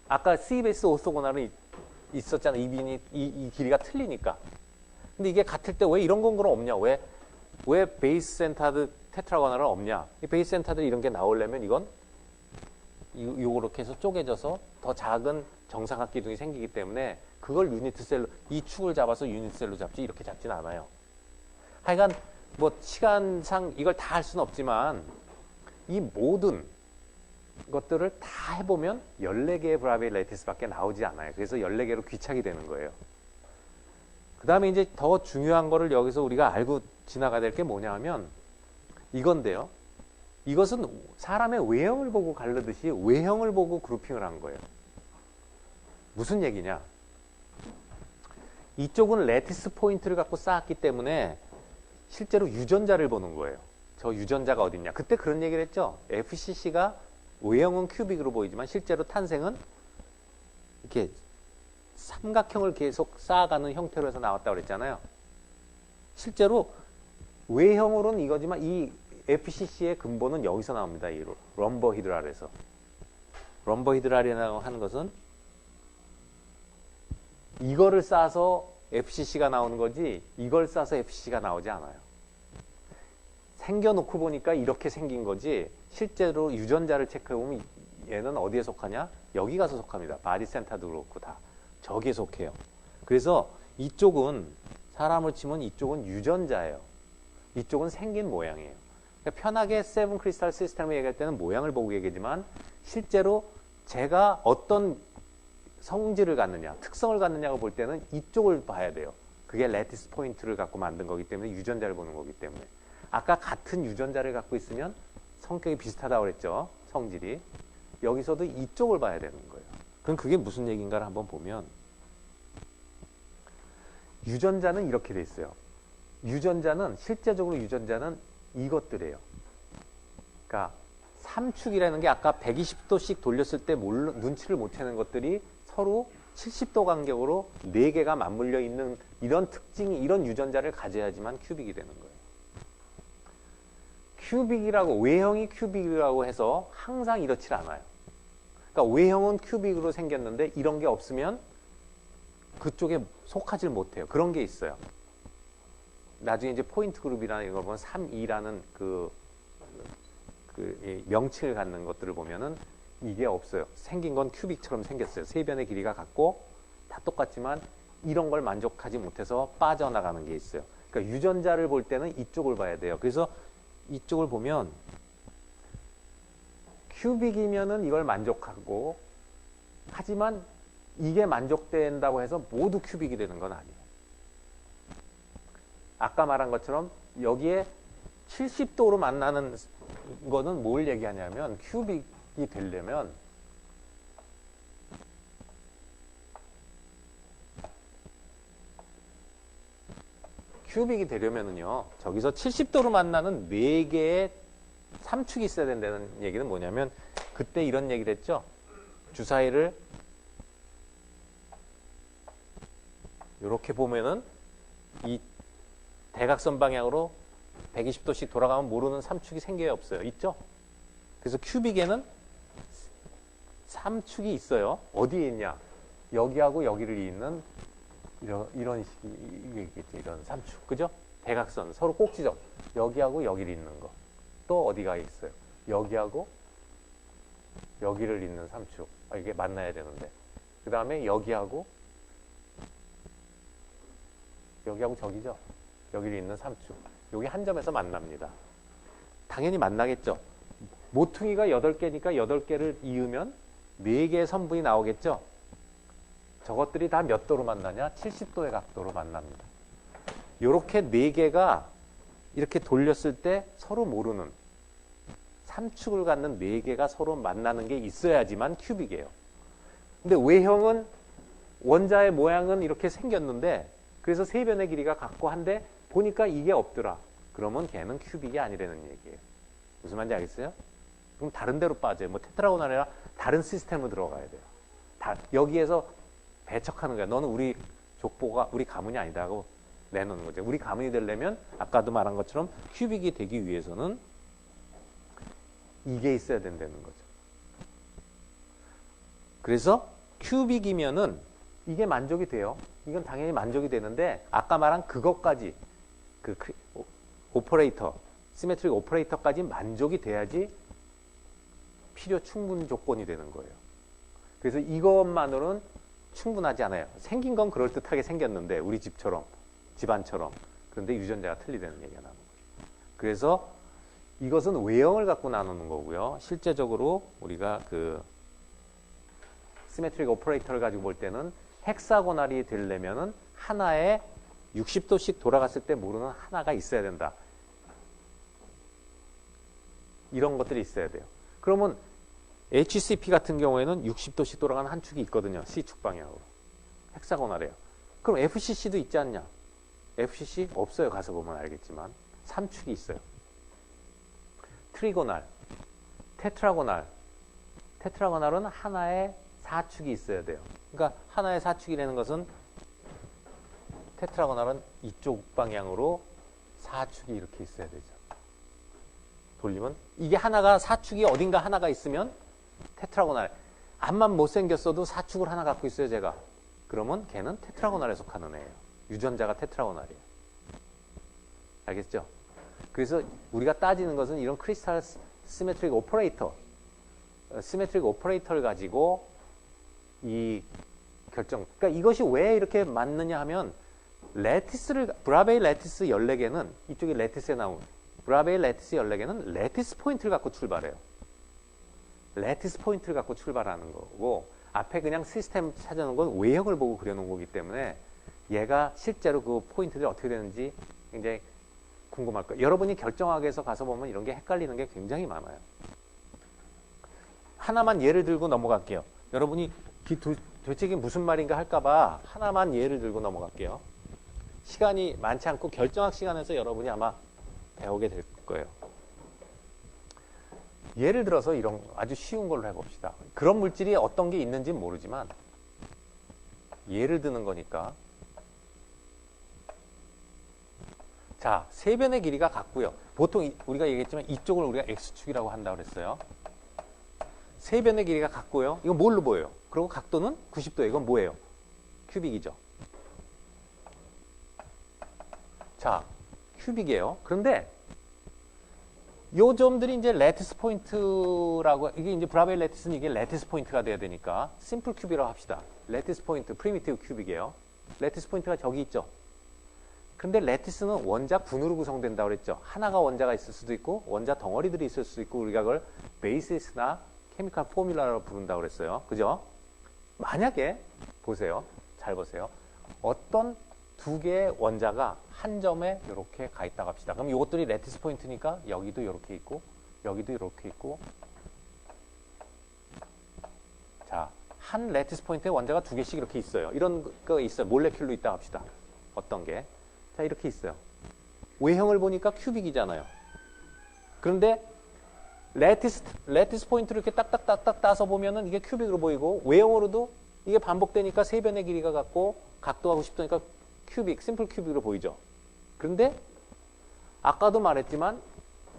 아까 C 베이스 오소고날은 있었잖아. 이 길이가 틀리니까. 근데 이게 같을 때 왜 이런 건 그럼 없냐? 왜 베이스 센터드 테트라고날은 없냐? 이 베이스 센터드 이런 게 나오려면 이건 요렇게 해서 쪼개져서 더 작은 정사각 기둥이 생기기 때문에 그걸 유니트셀로 이 축을 잡아서 유니트셀로 잡지 이렇게 잡진 않아요. 하여간 시간상 이걸 다 할 수는 없지만 이 모든 것들을 다 해보면 14개의 브라베 레티스밖에 나오지 않아요. 그래서 14개로 귀착이 되는 거예요. 그 다음에 이제 더 중요한 거를 여기서 우리가 알고 지나가야 될 게 뭐냐 하면 이건데요. 이것은 사람의 외형을 보고 가르듯이 외형을 보고 그룹핑을 한 거예요. 무슨 얘기냐? 이쪽은 레티스 포인트를 갖고 쌓았기 때문에 실제로 유전자를 보는 거예요. 저 유전자가 어딨냐. 그때 그런 얘기를 했죠. FCC가 외형은 큐빅으로 보이지만 실제로 탄생은 이렇게 삼각형을 계속 쌓아가는 형태로 해서 나왔다고 그랬잖아요. 실제로 외형으로는 이거지만 이 FCC의 근본은 여기서 나옵니다. 이 럼버히드랄에서. 럼버히드랄이라고 하는 것은 이거를 쌓아서 FCC가 나오는 거지 이걸 쌓아서 FCC가 나오지 않아요. 생겨놓고 보니까 이렇게 생긴 거지 실제로 유전자를 체크해보면 얘는 어디에 속하냐? 여기 가서 속합니다. 바디 센터도 그렇고 다 저기에 속해요. 그래서 이쪽은 사람을 치면 이쪽은 유전자예요. 이쪽은 생긴 모양이에요. 그러니까 편하게 세븐 크리스탈 시스템을 얘기할 때는 모양을 보고 얘기하지만 실제로 제가 어떤 성질을 갖느냐, 특성을 갖느냐고 볼 때는 이쪽을 봐야 돼요. 그게 레티스 포인트를 갖고 만든 거기 때문에 유전자를 보는 거기 때문에. 아까 같은 유전자를 갖고 있으면 성격이 비슷하다고 그랬죠. 성질이. 여기서도 이쪽을 봐야 되는 거예요. 그럼 그게 무슨 얘기인가를 한번 보면 유전자는 이렇게 돼 있어요. 유전자는 실제적으로 유전자는 이것들이에요. 그러니까 삼축이라는 게 아까 120도씩 돌렸을 때 눈치를 못 채는 것들이 서로 70도 간격으로 4개가 맞물려 있는 이런 특징이 이런 유전자를 가져야지만 큐빅이 되는 거예요. 큐빅이라고 외형이 큐빅이라고 해서 항상 이렇지 않아요. 그러니까 외형은 큐빅으로 생겼는데 이런 게 없으면 그쪽에 속하질 못해요. 그런 게 있어요. 나중에 이제 포인트 그룹이라는 걸 보면 3,2라는 명칭을 갖는 것들을 보면은 이게 없어요. 생긴 건 큐빅처럼 생겼어요. 세 변의 길이가 같고 다 똑같지만 이런 걸 만족하지 못해서 빠져나가는 게 있어요. 그러니까 유전자를 볼 때는 이쪽을 봐야 돼요. 그래서 이쪽을 보면 큐빅이면은 이걸 만족하고 하지만 이게 만족된다고 해서 모두 큐빅이 되는 건 아니에요. 아까 말한 것처럼 여기에 70도로 만나는 거는 뭘 얘기하냐면 큐빅이 되려면 큐빅이 되려면은요 저기서 70도로 만나는 4개의 삼축이 있어야 된다는 얘기는 뭐냐면 그때 이런 얘기를 했죠. 주사위를 이렇게 보면은 이 대각선 방향으로 120도씩 돌아가면 모르는 삼축이 생겨요, 없어요? 있죠? 그래서 큐빅에는 삼축이 있어요. 어디에 있냐? 여기하고 여기를 잇는 이런 식이 있겠죠. 이런 삼축. 그죠? 대각선. 서로 꼭지점. 여기하고 여기를 잇는 거. 또 어디가 있어요? 여기하고 여기를 잇는 삼축. 이게 만나야 되는데. 그 다음에 여기하고 저기죠. 여기를 잇는 삼축. 여기 한 점에서 만납니다. 당연히 만나겠죠. 모퉁이가 8개니까 8개를 이으면 4개의 선분이 나오겠죠. 저것들이 다 몇 도로 만나냐? 70도의 각도로 만납니다. 이렇게 4개가 이렇게 돌렸을 때 서로 모르는 삼축을 갖는 4개가 서로 만나는 게 있어야지만 큐빅이에요. 근데 외형은 원자의 모양은 이렇게 생겼는데 그래서 세 변의 길이가 같고 한데 보니까 이게 없더라. 그러면 걔는 큐빅이 아니라는 얘기예요. 무슨 말인지 알겠어요? 그럼 다른 데로 빠져요. 뭐 테트라곤 아니라 다른 시스템으로 들어가야 돼요. 여기에서 배척하는 거야. 너는 우리 족보가 우리 가문이 아니다고 내놓는 거죠. 우리 가문이 되려면 아까도 말한 것처럼 큐빅이 되기 위해서는 이게 있어야 된다는 거죠. 그래서 큐빅이면은 이게 만족이 돼요. 이건 당연히 만족이 되는데 아까 말한 그것까지 그 오퍼레이터, 시메트릭 오퍼레이터까지 만족이 돼야지 필요 충분 조건이 되는 거예요. 그래서 이것만으로는 충분하지 않아요. 생긴 건 그럴듯하게 생겼는데 우리 집안처럼 그런데 유전자가 틀리다는 얘기가 나오는 거예요. 그래서 이것은 외형을 갖고 나누는 거고요. 실제적으로 우리가 그 시메트릭 오퍼레이터를 가지고 볼 때는 헥사고날이 되려면은 하나에 60도씩 돌아갔을 때 모르는 하나가 있어야 된다. 이런 것들이 있어야 돼요. 그러면 HCP 같은 경우에는 60도씩 돌아가는 한 축이 있거든요. C축 방향으로. 헥사고날이에요. 그럼 FCC도 있지 않냐? FCC 없어요. 가서 보면 알겠지만 3축이 있어요. 트리고날, 테트라고날. 테트라고날은 하나의 4축이 있어야 돼요. 그러니까 하나의 4축이라는 것은 테트라고날은 이쪽 방향으로 4축이 이렇게 있어야 되죠. 돌리면 이게 하나가 4축이 어딘가 하나가 있으면 테트라고날. 앞만 못생겼어도 4축을 하나 갖고 있어요, 제가. 그러면 걔는 테트라고날에 속하는 애예요. 유전자가 테트라고날이에요. 알겠죠? 그래서 우리가 따지는 것은 이런 크리스탈 시메트릭 오퍼레이터, 시메트릭 오퍼레이터를 가지고 이 결정. 그러니까 이것이 왜 이렇게 맞느냐 하면 브라베이 레티스 14개는 이쪽에 레티스에 나온 브라베이 레티스 14개는 레티스 포인트를 갖고 출발해요. 레티스 포인트를 갖고 출발하는 거고 앞에 그냥 시스템 찾아놓은 건 외형을 보고 그려놓은 거기 때문에 얘가 실제로 그 포인트들이 어떻게 되는지 굉장히 궁금할 거예요. 여러분이 결정학에서 가서 보면 이런 게 헷갈리는 게 굉장히 많아요. 하나만 예를 들고 넘어갈게요. 여러분이 도대체 이게 무슨 말인가 할까봐 하나만 예를 들고 넘어갈게요. 시간이 많지 않고 결정학 시간에서 여러분이 아마 배우게 될 거예요. 예를 들어서 이런 아주 쉬운 걸로 해봅시다. 그런 물질이 어떤 게 있는지는 모르지만 예를 드는 거니까. 자, 세변의 길이가 같고요. 보통 우리가 얘기했지만 이쪽을 우리가 X축이라고 한다고 그랬어요. 세변의 길이가 같고요. 이건 뭘로 보여요? 그리고 각도는 90도예요. 이건 뭐예요? 큐빅이죠. 자, 큐빅이에요. 그런데 요 점들이 이제 레티스 포인트라고, 이게 이제 브라베이 레티스는 이게 레티스 포인트가 돼야 되니까 심플 큐빅이라고 합시다. 레티스 포인트, 프리미티브 큐빅이에요. 레티스 포인트가 저기 있죠. 근데 레티스는 원자 군으로 구성된다고 그랬죠. 하나가 원자가 있을 수도 있고 원자 덩어리들이 있을 수도 있고 우리가 그걸 베이시스나 케미칼 포뮬라로 부른다고 그랬어요. 그죠? 만약에 보세요. 잘 보세요. 어떤 두 개의 원자가 한 점에 이렇게 가 있다고 합시다. 그럼 이것들이 레티스 포인트니까 여기도 이렇게 있고 여기도 이렇게 있고, 자, 한 레티스 포인트에 원자가 두 개씩 이렇게 있어요. 이런 거 있어요. 몰레큘로 있다고 합시다. 어떤 게. 자, 이렇게 있어요. 외형을 보니까 큐빅이잖아요. 그런데 레티스 포인트를 이렇게 딱딱딱딱 따서 보면은 이게 큐빅으로 보이고, 외형으로도 이게 반복되니까 세변의 길이가 같고 각도가 90도니까 큐빅, 심플 큐빅으로 보이죠. 그런데 아까도 말했지만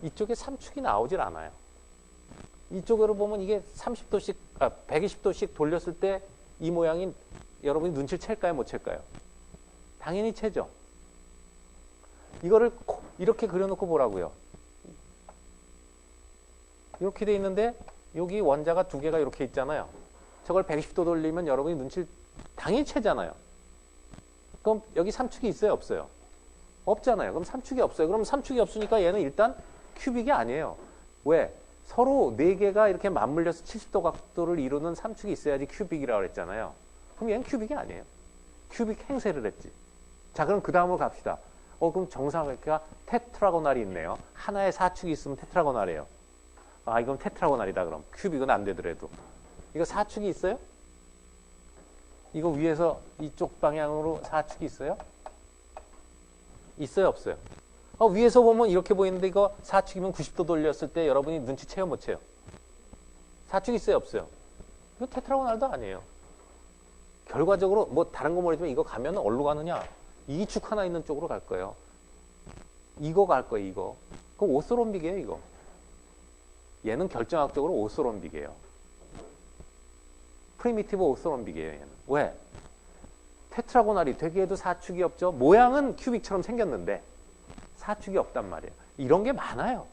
이쪽에 3축이 나오질 않아요. 이쪽으로 보면 이게 30도씩, 120도씩 돌렸을 때 이 모양이 여러분이 눈치를 챌까요? 못 챌까요? 당연히 채죠. 이거를 이렇게 그려놓고 보라고요. 이렇게 돼 있는데 여기 원자가 두 개가 이렇게 있잖아요. 저걸 120도 돌리면 여러분이 눈치를 당연히 채잖아요. 그럼 여기 3축이 있어요? 없어요? 없잖아요. 그럼 3축이 없어요. 그럼 3축이 없으니까 얘는 일단 큐빅이 아니에요. 왜? 서로 4개가 이렇게 맞물려서 70도 각도를 이루는 3축이 있어야지 큐빅이라고 그랬잖아요. 그럼 얘는 큐빅이 아니에요. 큐빅 행세를 했지. 자, 그럼 그 다음으로 갑시다. 그럼 정사각형가 테트라고날이 있네요. 하나의 4축이 있으면 테트라고날이에요. 아, 이건 테트라고날이다 그럼. 큐빅은 안 되더라도. 이거 4축이 있어요? 이거 위에서 이쪽 방향으로 4축이 있어요? 있어요, 없어요? 위에서 보면 이렇게 보이는데 이거 4축이면 90도 돌렸을 때 여러분이 눈치채요, 못 채요? 4축 있어요, 없어요? 이거 테트라고날도 아니에요. 결과적으로 뭐 다른 거 모르지만 이거 가면 어디로 가느냐? 이 축 하나 있는 쪽으로 갈 거예요. 이거 갈 거예요, 이거. 그거 오스롬빅이에요, 이거. 얘는 결정학적으로 오스롬빅이에요. 프리미티브 오스롬빅이에요, 얘는. 왜? 테트라고날이 되기에도 4축이 없죠. 모양은 큐빅처럼 생겼는데 4축이 없단 말이에요. 이런 게 많아요.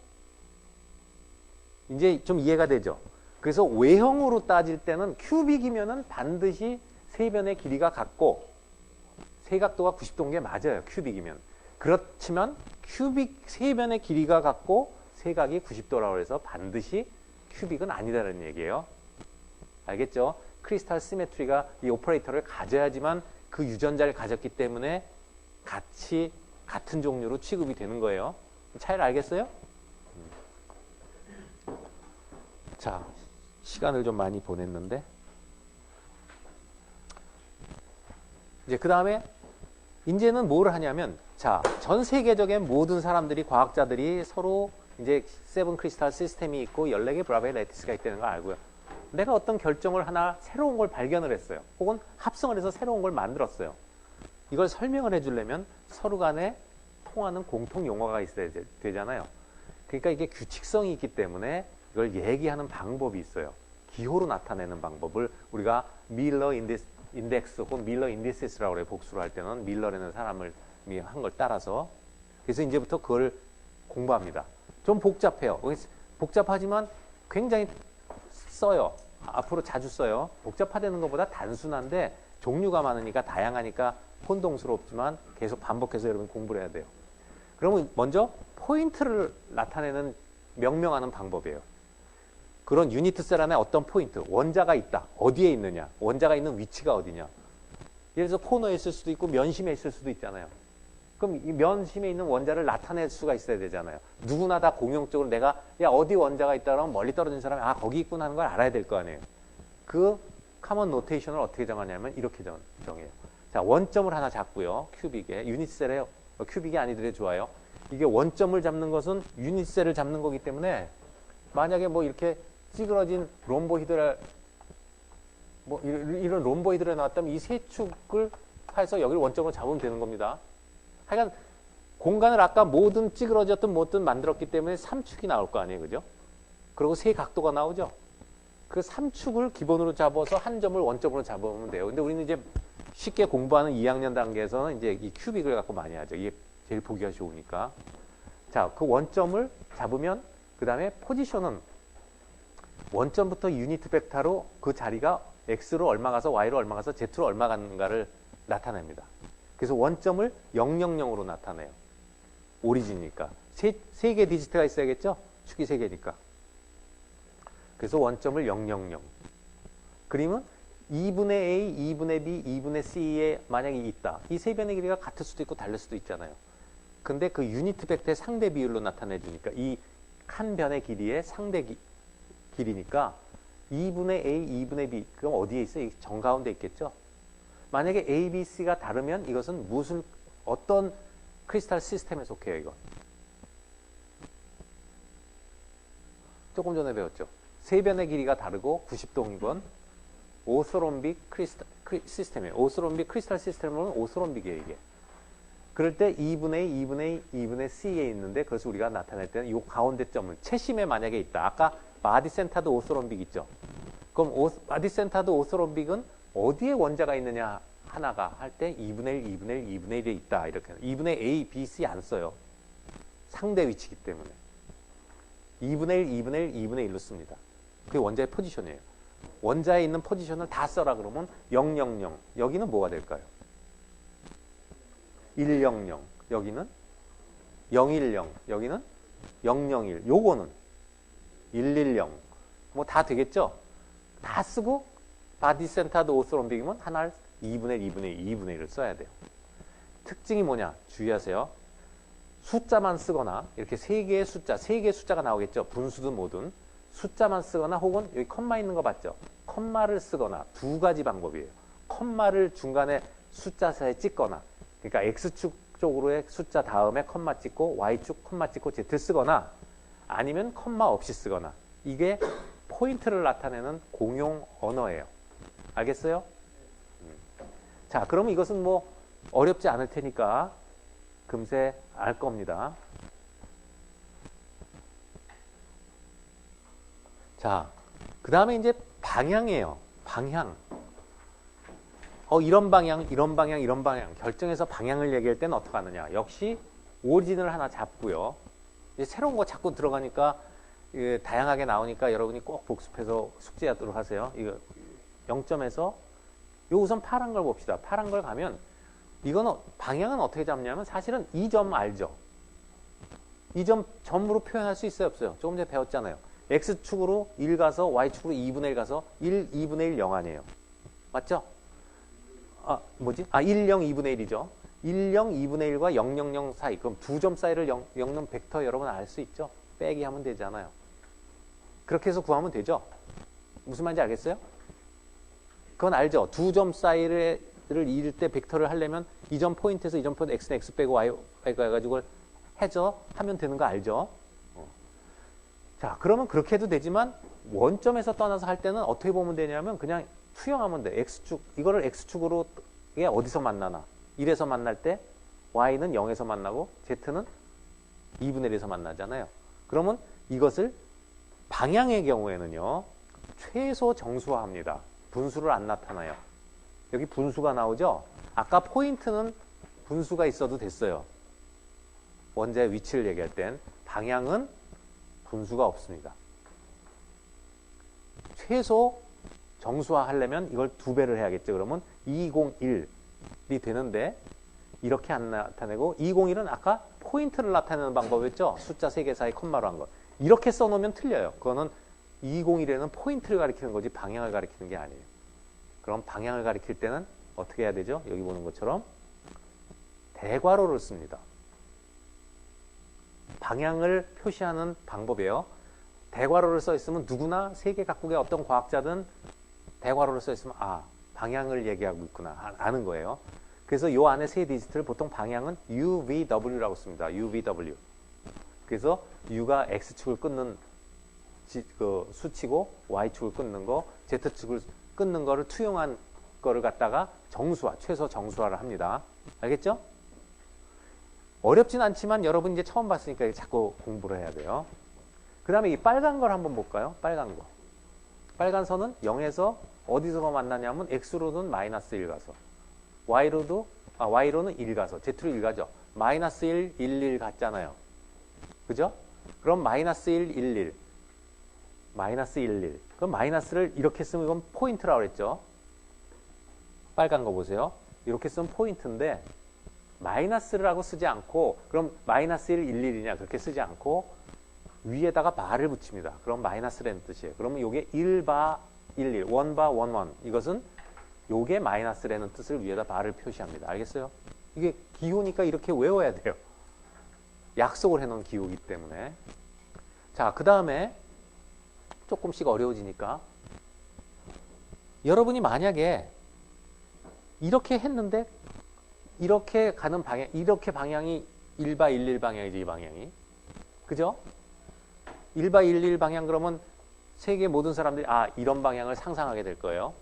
이제 좀 이해가 되죠? 그래서 외형으로 따질 때는 큐빅이면은 반드시 세변의 길이가 같고 세각도가 90도인 게 맞아요. 큐빅이면. 그렇지만 큐빅 세변의 길이가 같고 세각이 90도라고 해서 반드시 큐빅은 아니다라는 얘기예요. 알겠죠? 크리스탈 시메트리가 이 오퍼레이터를 가져야지만 그 유전자를 가졌기 때문에 같이 같은 종류로 취급이 되는 거예요. 차이를 알겠어요? 자, 시간을 좀 많이 보냈는데 이제 그 다음에 이제는 뭘 하냐면, 자, 전 세계적인 모든 사람들이, 과학자들이 서로 이제 세븐 크리스탈 시스템이 있고 14개 브라베 레티스가 있다는 걸 알고요. 내가 어떤 결정을 하나 새로운 걸 발견을 했어요. 혹은 합성을 해서 새로운 걸 만들었어요. 이걸 설명을 해주려면 서로 간에 통하는 공통 용어가 있어야 되잖아요. 그러니까 이게 규칙성이 있기 때문에 이걸 얘기하는 방법이 있어요. 기호로 나타내는 방법을 우리가 밀러 인덱스 혹은 밀러 인디시스라고 그래요. 복수를 할 때는 밀러라는 사람을 한 걸 따라서. 그래서 이제부터 그걸 공부합니다. 좀 복잡해요. 복잡하지만 굉장히 써요. 앞으로 자주 써요. 복잡하다는 것보다 단순한데 종류가 많으니까 다양하니까 혼동스럽지만 계속 반복해서 여러분 공부를 해야 돼요. 그러면 먼저 포인트를 나타내는 명명하는 방법이에요. 그런 유니트 셀 안에 어떤 포인트, 원자가 있다. 어디에 있느냐, 원자가 있는 위치가 어디냐. 예를 들어서 코너에 있을 수도 있고 면심에 있을 수도 있잖아요. 그럼 이 면심에 있는 원자를 나타낼 수가 있어야 되잖아요. 누구나 다 공용적으로 내가 야 어디 원자가 있다 그러면 멀리 떨어진 사람이 아 거기 있구나 하는 걸 알아야 될 거 아니에요. 그 커먼 노테이션을 어떻게 정하냐면 이렇게 정해요. 자, 원점을 하나 잡고요. 큐빅에 유닛셀에요. 큐빅이 아니더라도 좋아요. 이게 원점을 잡는 것은 유닛셀을 잡는 거기 때문에 만약에 뭐 이렇게 찌그러진 롬보히드라 뭐 이런 롬보히드라 나왔다면 이 세 축을 해서 여기를 원점으로 잡으면 되는 겁니다. 하여간 공간을 아까 뭐든 찌그러졌든 뭐든 만들었기 때문에 3축이 나올 거 아니에요. 그죠? 그리고 세 각도가 나오죠. 그 3축을 기본으로 잡아서 한 점을 원점으로 잡으면 돼요. 근데 우리는 이제 쉽게 공부하는 2학년 단계에서는 이제 이 큐빅을 갖고 많이 하죠. 이게 제일 보기가 좋으니까. 자, 그 원점을 잡으면 그 다음에 포지션은 원점부터 유니트 벡터로 그 자리가 X로 얼마 가서 Y로 얼마 가서 Z로 얼마 가는가를 나타냅니다. 그래서 원점을 000으로 나타내요. 오리진이니까. 세 개 디지트가 있어야겠죠? 축이 3개니까. 그래서 원점을 000. 그림은 2분의 A, 2분의 B, 2분의 C에 만약에 있다. 이 세 변의 길이가 같을 수도 있고 다를 수도 있잖아요. 근데 그 유니트 벡터의 상대 비율로 나타내 주니까 이 한 변의 길이의 상대 길이니까 2분의 A, 2분의 B. 그럼 어디에 있어요? 정가운데 있겠죠? 만약에 A, B, C가 다르면 이것은 무슨 어떤 크리스탈 시스템에 속해요, 이거. 조금 전에 배웠죠. 세 변의 길이가 다르고 90동이건 오스롬빅 크리스탈 시스템이에요. 오스롬빅 크리스탈 시스템으로는 오스롬빅이에요, 이게. 그럴 때 2분의 2분의 2분의 C에 있는데 그래서 우리가 나타낼 때는 이 가운데 점을 채심에 만약에 있다. 아까 바디센터드 오스롬빅 있죠. 그럼 바디센터드 오스롬빅은 어디에 원자가 있느냐 하나가 할 때 2분의 1, 2분의 1, 2분의 1에 있다. 이렇게 2분의 A, B, C 안 써요. 상대 위치이기 때문에. 2분의 1, 2분의 1, 2분의 1로 씁니다. 그게 원자의 포지션이에요. 원자에 있는 포지션을 다 써라 그러면 000. 여기는 뭐가 될까요? 100. 여기는 010. 여기는 001. 요거는 110. 뭐 다 되겠죠? 다 쓰고 바디센터드 오스롬빅이면 하나를 2분의 1, 2분의 1, 2분의 1을 써야 돼요. 특징이 뭐냐? 주의하세요. 숫자만 쓰거나 이렇게 세 개의 숫자가 나오겠죠. 분수든 뭐든. 숫자만 쓰거나 혹은 여기 컴마 있는 거 봤죠? 컴마를 쓰거나 두 가지 방법이에요. 컴마를 중간에 숫자 사이에 찍거나 그러니까 X축 쪽으로의 숫자 다음에 컴마 찍고 Y축 컴마 찍고 Z 쓰거나 아니면 컴마 없이 쓰거나 이게 포인트를 나타내는 공용 언어예요. 알겠어요? 자, 그러면 이것은 뭐 어렵지 않을 테니까 금세 알 겁니다. 자, 그 다음에 이제 방향이에요. 방향. 이런 방향, 이런 방향, 이런 방향. 결정해서 방향을 얘기할 때는 어떻게 하느냐. 역시 오리진을 하나 잡고요. 이제 새로운 거 자꾸 들어가니까 다양하게 나오니까 여러분이 꼭 복습해서 숙지하도록 하세요. 이거 0점에서 요 우선 파란 걸 봅시다. 파란 걸 가면 이거는 방향은 어떻게 잡냐면 사실은 이 점 알죠? 이 점 점으로 표현할 수 있어요, 없어요? 조금 전에 배웠잖아요. X축으로 1 가서 Y축으로 2분의 1 가서 1, 2분의 1, 0 아니에요. 맞죠? 1, 0, 2분의 1이죠. 1, 0, 2분의 1과 0, 0, 0 사이. 그럼 두 점 사이를 엮는 벡터 여러분 알 수 있죠? 빼기 하면 되잖아요. 그렇게 해서 구하면 되죠? 무슨 말인지 알겠어요? 그건 알죠? 두 점 사이를 이을 때 벡터를 하려면 이전 포인트에서 이전 포인트 x는 x 빼고 y 빼고 해가지고 해서 하면 되는 거 알죠? 자, 그러면 그렇게 해도 되지만 원점에서 떠나서 할 때는 어떻게 보면 되냐면 그냥 투영하면 돼. x축, 이거를 x축으로 이게 어디서 만나나? 1에서 만날 때 y는 0에서 만나고 z는 2분의 1에서 만나잖아요. 그러면 이것을 방향의 경우에는요. 최소 정수화합니다. 분수를 안 나타나요. 여기 분수가 나오죠? 아까 포인트는 분수가 있어도 됐어요. 원자의 위치를 얘기할 땐 방향은 분수가 없습니다. 최소 정수화 하려면 이걸 2배를 해야겠죠. 그러면 201이 되는데 이렇게 안 나타내고 201은 아까 포인트를 나타내는 방법이었죠. 숫자 3개 사이 콤마로 한 거. 이렇게 써놓으면 틀려요. 그거는 201에는 포인트를 가리키는 거지 방향을 가리키는 게 아니에요. 그럼 방향을 가리킬 때는 어떻게 해야 되죠? 여기 보는 것처럼 대괄호를 씁니다. 방향을 표시하는 방법이에요. 대괄호를 써 있으면 누구나 세계 각국의 어떤 과학자든 대괄호를 써 있으면 아, 방향을 얘기하고 있구나 아는 거예요. 그래서 이 안에 세 디지트를 보통 방향은 UVW라고 씁니다. UVW. 그래서 U가 X축을 끊는 그 수치고 Y축을 끊는 거, Z축을 끊는 거를 투영한 거를 갖다가 정수화, 최소 정수화를 합니다. 알겠죠? 어렵진 않지만 여러분 이제 처음 봤으니까 자꾸 공부를 해야 돼요. 그 다음에 이 빨간 걸 한번 볼까요? 빨간 거. 빨간 선은 0에서 어디서 만나냐면 X로는 마이너스 1 가서 Y로는 1 가서 Z로 1 가죠. 마이너스 1, 1, 1 갔잖아요. 그죠? 그럼 마이너스 1, 1, 1 마이너스 1, 1 그럼 마이너스를 이렇게 쓰면 이건 포인트라고 그랬죠. 빨간 거 보세요. 이렇게 쓰면 포인트인데 마이너스라고 쓰지 않고 그럼 마이너스 1, 1, 1이냐 그렇게 쓰지 않고 위에다가 바를 붙입니다. 그럼 마이너스라는 뜻이에요. 그러면 이게 1바 1, 1, 1바 1, 1 이것은 요게 마이너스라는 뜻을 위에다 바를 표시합니다. 알겠어요? 이게 기호니까 이렇게 외워야 돼요. 약속을 해놓은 기호이기 때문에. 자, 그 다음에 조금씩 어려워지니까 여러분이 만약에 이렇게 했는데 이렇게 가는 방향, 이렇게 방향이 1바 1, 1 방향이지, 이 방향이. 그죠? 1바 1, 1 방향 그러면 세계 모든 사람들이 아, 이런 방향을 상상하게 될 거예요.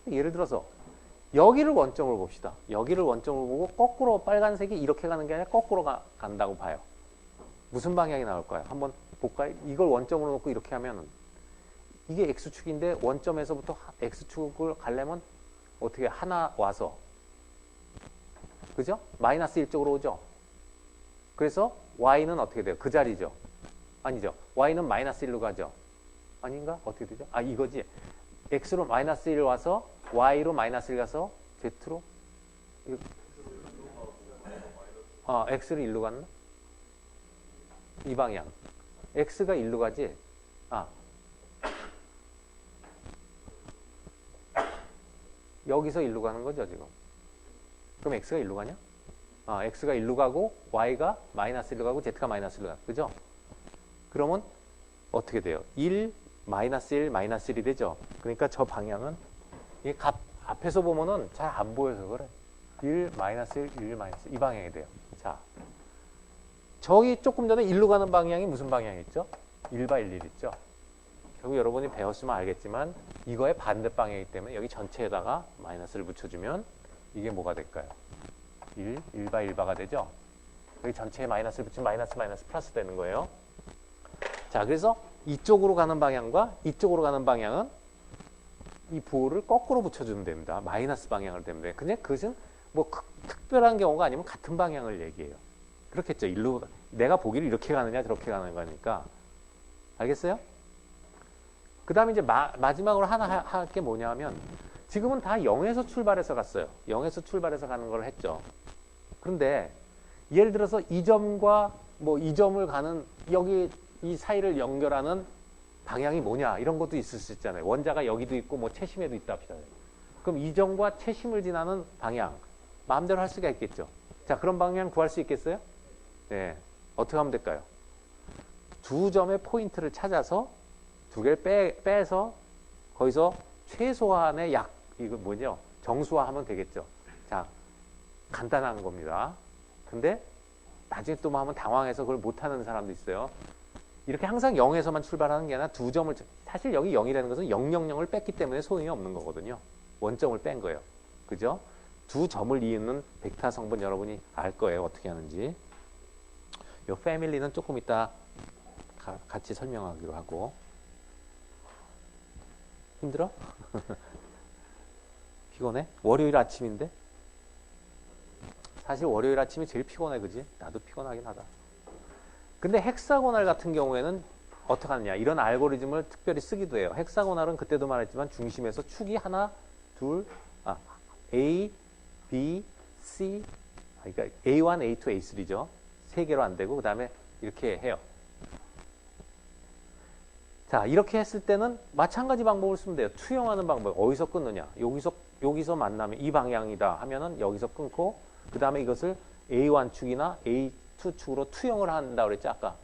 예를 들어서 여기를 원점으로 봅시다. 여기를 원점으로 보고 거꾸로 빨간색이 이렇게 가는 게 아니라 거꾸로 간다고 봐요. 무슨 방향이 나올까요? 한번 볼까요? 이걸 원점으로 놓고 이렇게 하면 이게 X축인데 원점에서부터 X축을 가려면 어떻게 하나 와서 그죠? 마이너스 1쪽으로 오죠? 그래서 Y는 어떻게 돼요? 그 자리죠? 아니죠. Y는 마이너스 1로 가죠? 아닌가? 어떻게 되죠? 아, 이거지. X로 마이너스 1 와서 Y로 마이너스 1 가서 Z로 X를 1로 갔나? 이 방향. X가 1로 가지? 아. 여기서 1로 가는 거죠, 지금. 그럼 X가 1로 가냐? 아, X가 1로 가고 Y가 마이너스 1로 가고 Z가 마이너스 1로 가. 그죠? 그러면 어떻게 돼요? 1, 마이너스 1, 마이너스 1이 되죠? 그러니까 저 방향은 이 앞에서 보면은 잘 안 보여서 그래. 1, 마이너스 1, 1, 마이너스 이 방향이 돼요. 자, 저기 조금 전에 1로 가는 방향이 무슨 방향이었죠? 1바 1, 1 있죠? 결국 여러분이 배웠으면 알겠지만 이거의 반대 방향이기 때문에 여기 전체에다가 마이너스를 붙여주면 이게 뭐가 될까요? 1, 1바 1바가 되죠? 여기 전체에 마이너스를 붙이면 마이너스 마이너스 플러스 되는 거예요. 자, 그래서 이쪽으로 가는 방향과 이쪽으로 가는 방향은 이 부호를 거꾸로 붙여주면 됩니다. 마이너스 방향을 때문에. 근데 그것은 뭐 특별한 경우가 아니면 같은 방향을 얘기해요. 그렇겠죠. 일로 내가 보기를 이렇게 가느냐 저렇게 가는 거니까. 알겠어요? 그 다음에 이제 마지막으로 하나 할 게 뭐냐면 지금은 다 0에서 출발해서 갔어요. 0에서 출발해서 가는 걸 했죠. 그런데 예를 들어서 이 점과 뭐 이 점을 가는 여기 이 사이를 연결하는 방향이 뭐냐 이런 것도 있을 수 있잖아요. 원자가 여기도 있고 뭐 채심에도 있다 합시다. 그럼 이 점과 채심을 지나는 방향 마음대로 할 수가 있겠죠. 자, 그런 방향 구할 수 있겠어요? 네. 어떻게 하면 될까요? 두 점의 포인트를 찾아서 두 개를 빼서 거기서 최소한의 이거 뭐죠? 정수화하면 되겠죠. 자, 간단한 겁니다. 근데 나중에 또 뭐 하면 당황해서 그걸 못하는 사람도 있어요. 이렇게 항상 0에서만 출발하는 게 아니라 두 점을, 사실 여기 0이라는 것은 0, 0, 0을 뺐기 때문에 소용이 없는 거거든요. 원점을 뺀 거예요. 그죠? 두 점을 이으는 벡터 성분 여러분이 알 거예요. 어떻게 하는지. 요 패밀리는 조금 이따 같이 설명하기로 하고. 힘들어? 피곤해? 월요일 아침인데? 사실 월요일 아침이 제일 피곤해, 그지? 나도 피곤하긴 하다. 근데 헥사고날 같은 경우에는 어떻게 하느냐, 이런 알고리즘을 특별히 쓰기도 해요. 헥사고날은 그때도 말했지만 중심에서 축이 하나, 둘, A, B, C, 그러니까 A1, A2, A3죠. 세 개로 안 되고 그 다음에 이렇게 해요. 자, 이렇게 했을 때는 마찬가지 방법을 쓰면 돼요. 투영하는 방법. 어디서 끊느냐? 여기서 만나면 이 방향이다 하면은 여기서 끊고 그 다음에 이것을 A1 축이나 A2 축으로 투영을 한다 그랬죠, 아까.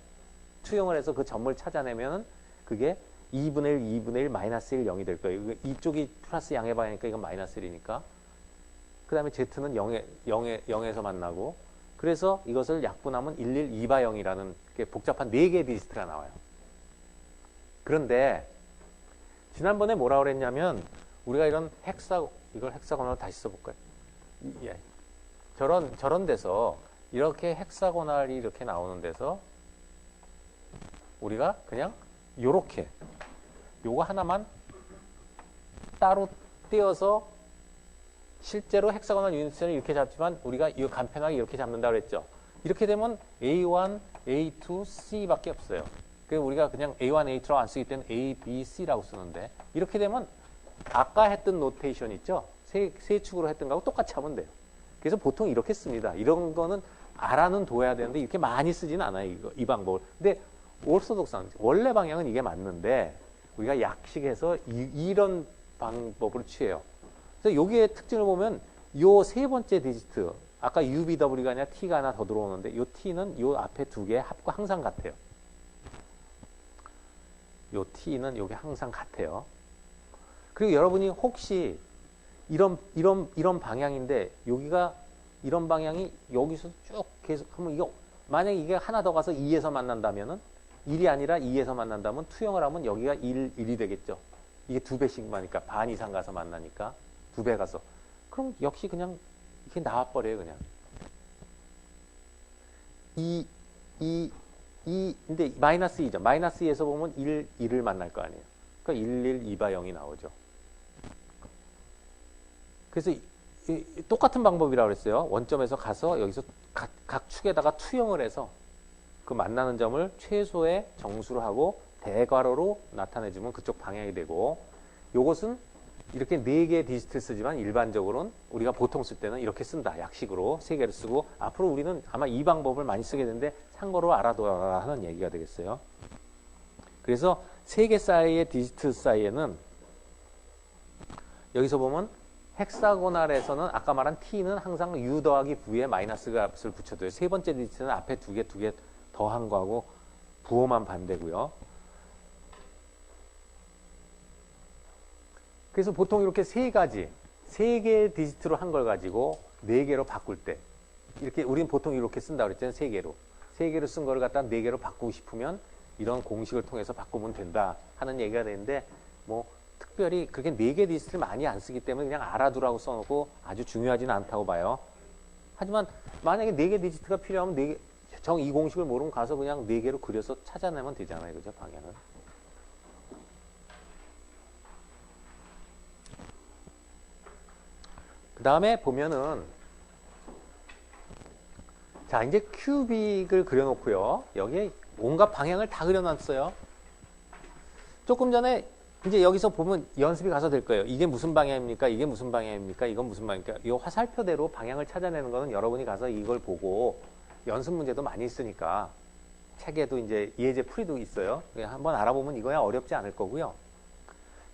투영을 해서 그 점을 찾아내면은 그게 2분의 1, 2분의 1, 마이너스 1, 0이 될 거예요. 이쪽이 플러스 양의 방향이니까 이건 마이너스 1이니까. 그 다음에 Z는 0에서 만나고, 그래서 이것을 약분하면 1, 1, 2바 0이라는 복잡한 4개의 디지트가 나와요. 그런데 지난번에 뭐라 그랬냐면 우리가 이런 이걸 헥사고널로 다시 써볼까요? 예. 저런 데서 이렇게 헥사고널이 이렇게 나오는 데서 우리가 그냥 요렇게 요거 하나만 따로 떼어서 실제로 헥사고널 유니트는 이렇게 잡지만 우리가 이 간편하게 이렇게 잡는다 그랬죠. 이렇게 되면 A1, A2, C밖에 없어요. 그래서 우리가 그냥 A1, A2라고 안 쓰기 때문에 A, B, C라고 쓰는데 이렇게 되면 아까 했던 노테이션 있죠? 세 축으로 했던 거하고 똑같이 하면 돼요. 그래서 보통 이렇게 씁니다. 이런 거는 알아는 둬야 되는데 이렇게 많이 쓰지는 않아요. 이 방법을. 근데 오르소독스는 원래 방향은 이게 맞는데 우리가 약식해서 이런 방법을 취해요. 그래서 여기에 특징을 보면 요 세 번째 디지트, 아까 UBW가 아니라 T가 하나 더 들어오는데 요 T는 요 앞에 두 개의 합과 항상 같아요. 요 T는 요게 항상 같아요. 그리고 여러분이 혹시 이런 방향인데 여기가 이런 방향이 여기서 쭉 계속 하면 이거 만약에 이게 하나 더 가서 2에서 만난다면은 1이 아니라 2에서 만난다면 투영을 하면 여기가 1이 되겠죠. 이게 2배씩 가니까 반 이상 가서 만나니까 2배 가서 그럼 역시 그냥 이렇게 나와버려요. 그냥 근데 마이너스 2죠. 마이너스 2에서 보면 1을 만날 거 아니에요. 그러니까 1, 2바 0이 나오죠. 그래서 똑같은 방법이라고 그랬어요. 원점에서 가서 여기서 각 축에다가 투영을 해서 그 만나는 점을 최소의 정수로 하고 대괄호로 나타내주면 그쪽 방향이 되고, 요것은 이렇게 4개의 디지트를 쓰지만 일반적으로는 우리가 보통 쓸 때는 이렇게 쓴다. 약식으로 3개를 쓰고, 앞으로 우리는 아마 이 방법을 많이 쓰게 되는데 참고로 알아둬라 하는 얘기가 되겠어요. 그래서 3개 사이의 디지트 사이에는 여기서 보면 헥사고날에서는 아까 말한 T는 항상 U 더하기 V에 마이너스 값을 붙여둬요. 세 번째 디지트는 앞에 두 개 더한 거하고 부호만 반대고요. 그래서 보통 이렇게 세 개의 디지트로 한 걸 가지고 4개로 바꿀 때, 이렇게 우리는 보통 이렇게 쓴다고 그랬잖아요. 3개로 쓴 거를 갖다 4개로 바꾸고 싶으면 이런 공식을 통해서 바꾸면 된다 하는 얘기가 되는데, 뭐 특별히 그렇게 4개 디지트를 많이 안 쓰기 때문에 그냥 알아두라고 써놓고 아주 중요하지는 않다고 봐요. 하지만 만약에 4개 디지트가 필요하면 이 공식을 모르면 가서 그냥 4개로 그려서 찾아내면 되잖아요. 그죠? 방향을. 그 다음에 보면은, 자, 이제 큐빅을 그려놓고요. 여기에 온갖 방향을 다 그려놨어요. 조금 전에 이제 여기서 보면 연습이 가서 될 거예요. 이게 무슨 방향입니까? 이게 무슨 방향입니까? 이건 무슨 방향입니까? 이 화살표대로 방향을 찾아내는 거는 여러분이 가서 이걸 보고 연습 문제도 많이 있으니까 책에도 이제 예제 풀이도 있어요. 한번 알아보면 이거야 어렵지 않을 거고요.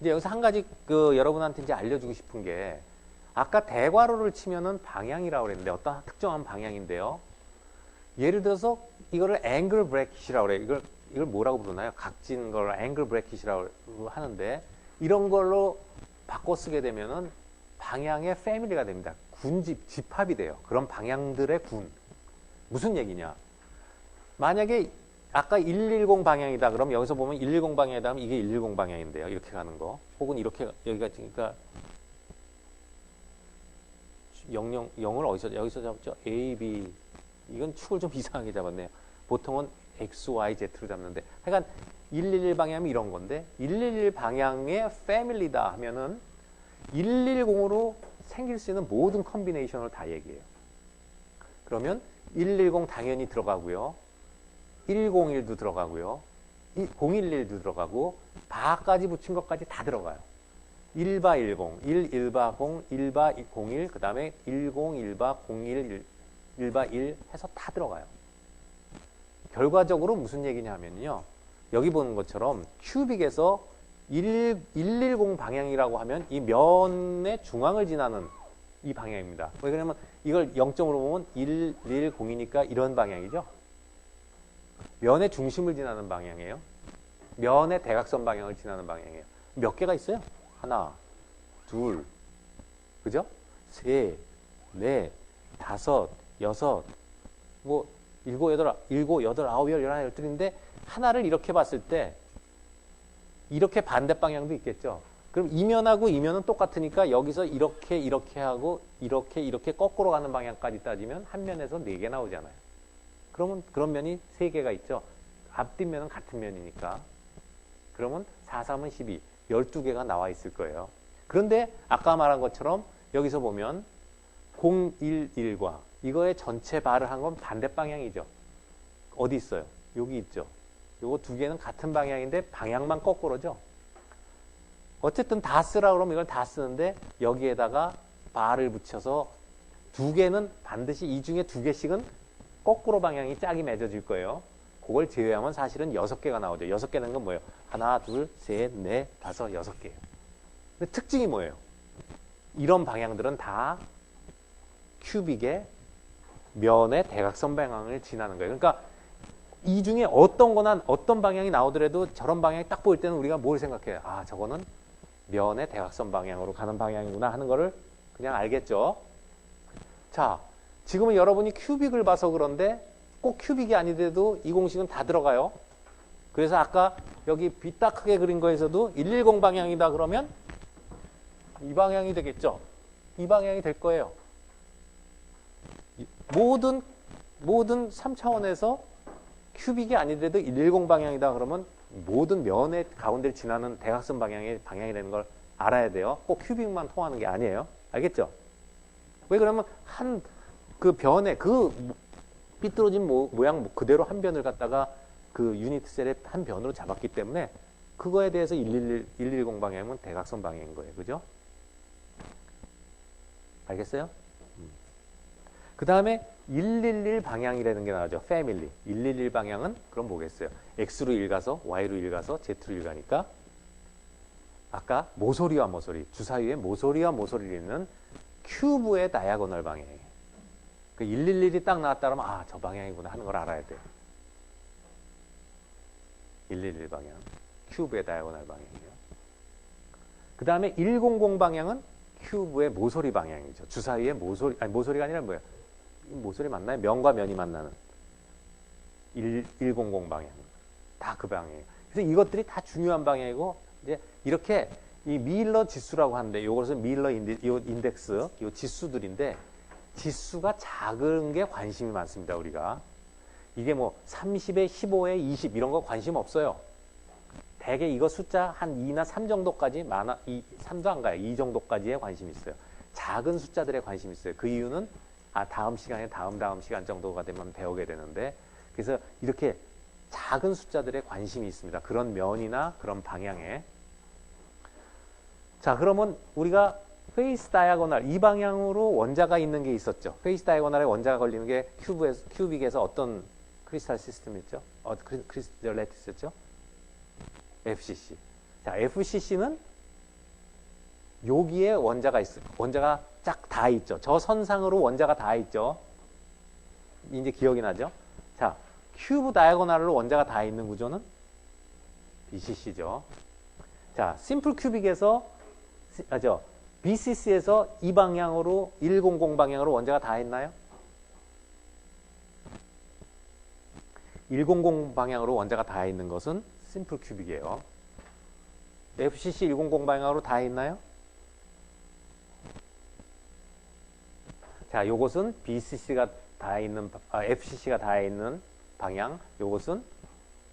이제 여기서 한 가지 여러분한테 이제 알려주고 싶은 게, 아까 대괄호를 치면은 방향이라고 그랬는데 어떤 특정한 방향인데요. 예를 들어서 이거를 앵글 브래킷이라고 그래요. 이걸 뭐라고 부르나요? 각진 걸 앵글 브래킷이라고 하는데, 이런 걸로 바꿔 쓰게 되면은 방향의 패밀리가 됩니다. 집합이 돼요. 그런 방향들의 군. 무슨 얘기냐? 만약에 아까 110 방향이다. 그럼 여기서 보면 110 방향이다 하면 이게 110 방향인데요. 이렇게 가는 거. 혹은 이렇게 여기가 그러니까 0을 여기서 잡죠? A, B. 이건 축을 좀 이상하게 잡았네요. 보통은 X, Y, Z로 잡는데 하여간 111 방향이면 이런 건데 111 방향의 패밀리다 하면은 110으로 생길 수 있는 모든 컨비네이션을 다 얘기해요. 그러면 110 당연히 들어가고요. 101도 들어가고요. 011도 들어가고 바까지 붙인 것까지 다 들어가요. 1바 10, 1바 0, 1바 01, 그 다음에 10, 1바 01, 1바 1 해서 다 들어가요. 결과적으로 무슨 얘기냐 하면요. 여기 보는 것처럼 큐빅에서 110 방향이라고 하면 이 면의 중앙을 지나는 이 방향입니다. 왜 그러냐면 이걸 0점으로 보면 110이니까 이런 방향이죠. 면의 중심을 지나는 방향이에요. 면의 대각선 방향을 지나는 방향이에요. 몇 개가 있어요? 하나, 둘, 그죠? 셋, 넷, 다섯, 여섯, 뭐 일곱, 여덟, 아홉, 열, 열하나, 열둘인데 하나를 이렇게 봤을 때 이렇게 반대 방향도 있겠죠. 그럼 이면하고 이면은 똑같으니까 여기서 이렇게 하고 이렇게 거꾸로 가는 방향까지 따지면 한 면에서 4개 나오잖아요. 그러면 그런 면이 3개가 있죠. 앞뒷면은 같은 면이니까. 그러면 4, 3은 12, 12개가 나와 있을 거예요. 그런데 아까 말한 것처럼 여기서 보면 011과 이거의 전체 발을 한 건 반대 방향이죠. 어디 있어요? 여기 있죠. 요거 2개는 같은 방향인데 방향만 거꾸로죠. 어쨌든 다 쓰라 그러면 이걸 다 쓰는데 여기에다가 바를 붙여서 2개는 반드시 이 중에 2개씩은 거꾸로 방향이 짝이 맺어질 거예요. 그걸 제외하면 사실은 6개가 나오죠. 6개는 건 뭐예요? 하나, 둘, 셋, 넷, 다섯, 6개예요. 근데 특징이 뭐예요? 이런 방향들은 다 큐빅의 면의 대각선 방향을 지나는 거예요. 그러니까 이 중에 어떤 거나 어떤 방향이 나오더라도 저런 방향이 딱 보일 때는 우리가 뭘 생각해요? 아, 저거는 면의 대각선 방향으로 가는 방향이구나 하는 거를 그냥 알겠죠? 자, 지금은 여러분이 큐빅을 봐서 그런데 꼭 큐빅이 아니더라도 이 공식은 다 들어가요. 그래서 아까 여기 빗딱 크게 그린 거에서도 110 방향이다 그러면 이 방향이 되겠죠? 이 방향이 될 거예요. 모든 3차원에서 큐빅이 아니더라도 110 방향이다 그러면 모든 면의 가운데를 지나는 대각선 방향이 되는 걸 알아야 돼요. 꼭 큐빅만 통하는 게 아니에요. 알겠죠? 왜 그러면 그 변에 그 삐뚤어진 모양 그대로 한 변을 갖다가 그 유니트 셀의 한 변으로 잡았기 때문에 그거에 대해서 110 방향은 대각선 방향인 거예요. 그죠? 알겠어요? 그 다음에 111 방향이라는 게 나오죠. 패밀리. 111 방향은 그럼 뭐겠어요? X로 1 가서 Y로 1 가서 Z로 1 가니까 아까 모서리와 모서리, 주사위에 모서리와 모서리를 있는 큐브의 다이아고널 방향이에요. 그 111이 딱 나왔다 그러면 아, 저 방향이구나 하는 걸 알아야 돼요. 111 방향. 큐브의 다이아고널 방향이에요. 그 다음에 100 방향은 큐브의 모서리 방향이죠. 주사위의 모서리, 아니 모서리가 아니라 뭐예요? 모서리 맞나요? 면과 면이 만나는 100 방향. 다 그 방향이에요. 그래서 이것들이 다 중요한 방향이고 이제 이렇게 이 밀러 지수라고 하는데 이것은 밀러 인덱스, 이 지수들인데 지수가 작은 게 관심이 많습니다. 우리가. 이게 뭐 30에 15에 20 이런 거 관심 없어요. 대개 이거 숫자 한 2나 3 정도까지 3도 안 가요. 2 정도까지에 관심이 있어요. 작은 숫자들에 관심이 있어요. 그 이유는 다음 시간에 다음 시간 정도가 되면 배우게 되는데 그래서 이렇게 작은 숫자들에 관심이 있습니다. 그런 면이나 그런 방향에. 자, 그러면 우리가 페이스 다이아고널 이 방향으로 원자가 있는 게 있었죠. 페이스 다이아고널에 원자가 걸리는 게 큐빅에서 어떤 크리스탈 시스템이었죠? 크리스탈 레티스였죠? FCC. 자, FCC는 여기에 원자가 있어요. 원자가 쫙 다 있죠. 저 선상으로 원자가 다 있죠. 이제 기억이 나죠? 자, 큐브 다이아고널로 원자가 다 있는 구조는 BCC죠. 자, 심플 큐빅에서 BCC에서 이 방향으로 100 방향으로 원자가 다 했나요? 100 방향으로 원자가 다 있는 것은 심플 큐빅이에요. FCC 100 방향으로 다 있나요? 자, 요것은 BCC가 다 있는, FCC가 다 있는 방향, 요것은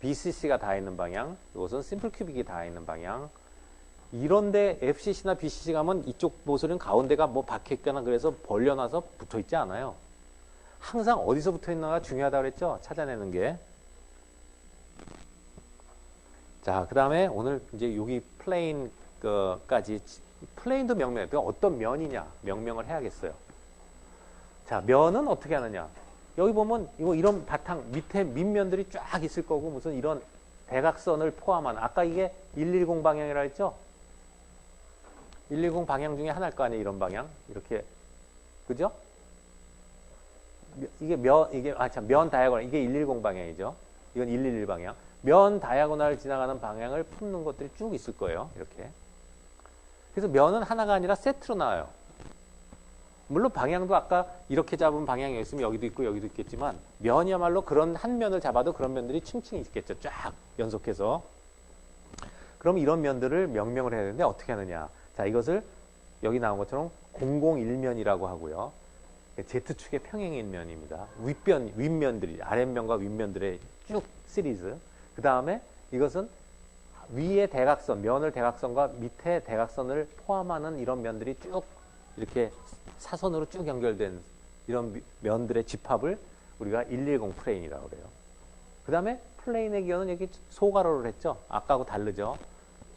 BCC가 다 있는 방향, 요것은 심플 큐빅이 다 있는 방향. 이런데 FCC나 BCC 가면 이쪽 모서리는 가운데가 뭐 박혀있거나 그래서 벌려놔서 붙어있지 않아요. 항상 어디서 붙어있나가 중요하다고 그랬죠? 찾아내는 게. 자, 그 다음에 오늘 이제 여기 플레인까지, 플레인도 명명해요. 어떤 면이냐, 명명을 해야겠어요. 자, 면은 어떻게 하느냐. 여기 보면 이런 바탕, 밑에 밑면들이 쫙 있을 거고, 무슨 이런 대각선을 포함한, 아까 이게 110 방향이라 했죠? 110 방향 중에 하나일 거 아니에요, 이런 방향. 이렇게. 그죠? 이게 면 다이아고널, 이게 110 방향이죠. 이건 111 방향. 면 다이아고널 지나가는 방향을 품는 것들이 쭉 있을 거예요. 이렇게. 그래서 면은 하나가 아니라 세트로 나와요. 물론 방향도 아까 이렇게 잡은 방향이 있으면 여기도 있고 여기도 있겠지만 면이야말로 그런 한 면을 잡아도 그런 면들이 층층이 있겠죠. 쫙 연속해서. 그럼 이런 면들을 명명을 해야 되는데 어떻게 하느냐. 자, 이것을 여기 나온 것처럼 001면이라고 하고요. Z축의 평행일면입니다. 윗면들이, 아랫면과 윗면들의 쭉 시리즈. 그 다음에 이것은 위의 대각선, 면을 대각선과 밑에 대각선을 포함하는 이런 면들이 쭉 이렇게 사선으로 쭉 연결된 이런 면들의 집합을 우리가 110 플레인이라고 그래요. 그 다음에 플레인의 기호는 여기 소괄호를 했죠. 아까하고 다르죠.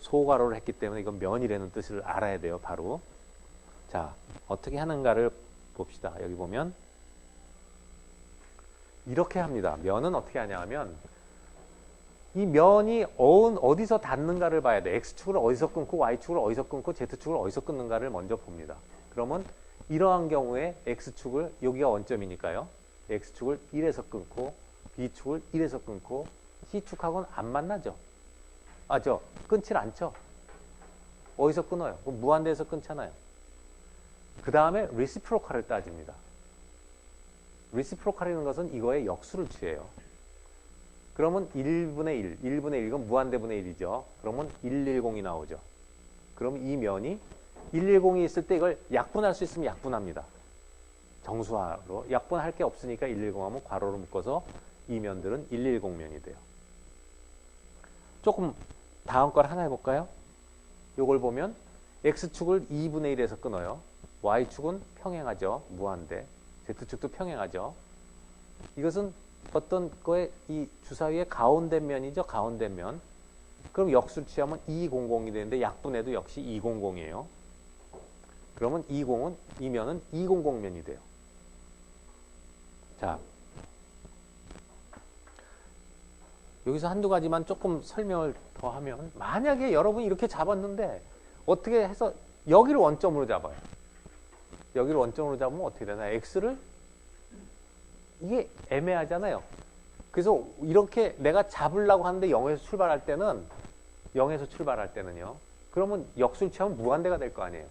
소괄호를 했기 때문에 이건 면이라는 뜻을 알아야 돼요. 바로. 자, 어떻게 하는가를 봅시다. 여기 보면 이렇게 합니다. 면은 어떻게 하냐 하면 이 면이 어디서 닿는가를 봐야 돼. X축을 어디서 끊고 Y축을 어디서 끊고 Z축을 어디서 끊는가를 먼저 봅니다. 그러면 이러한 경우에 X축을, 여기가 원점이니까요. X축을 1에서 끊고 B축을 1에서 끊고 C축하고는 안 만나죠. 끊질 않죠. 어디서 끊어요? 무한대에서 끊잖아요. 그 다음에 리시프로칼을 따집니다. 리시프로칼이라는 것은 이거의 역수를 취해요. 그러면 1분의 1, 이건 무한대분의 1이죠. 그러면 110이 나오죠. 그럼 이 면이 110이 있을 때 이걸 약분할 수 있으면 약분합니다. 정수화로. 약분할 게 없으니까 110 하면 괄호로 묶어서 이 면들은 110면이 돼요. 조금 다음 걸 하나 해볼까요? 요걸 보면 X축을 2분의 1에서 끊어요. Y축은 평행하죠. 무한대. Z축도 평행하죠. 이것은 어떤 거에 이 주사위의 가운데 면이죠. 가운데 면. 그럼 역수를 취하면 200이 되는데 약분해도 역시 200이에요. 그러면 이 면은 200면이 돼요. 자, 여기서 한두 가지만 조금 설명을 더 하면, 만약에 여러분이 이렇게 잡았는데 어떻게 해서 여기를 원점으로 잡아요. 여기를 원점으로 잡으면 어떻게 되나? X를, 이게 애매하잖아요. 그래서 이렇게 내가 잡으려고 하는데 0에서 출발할 때는요. 그러면 역수를 취하면 무한대가 될 거 아니에요.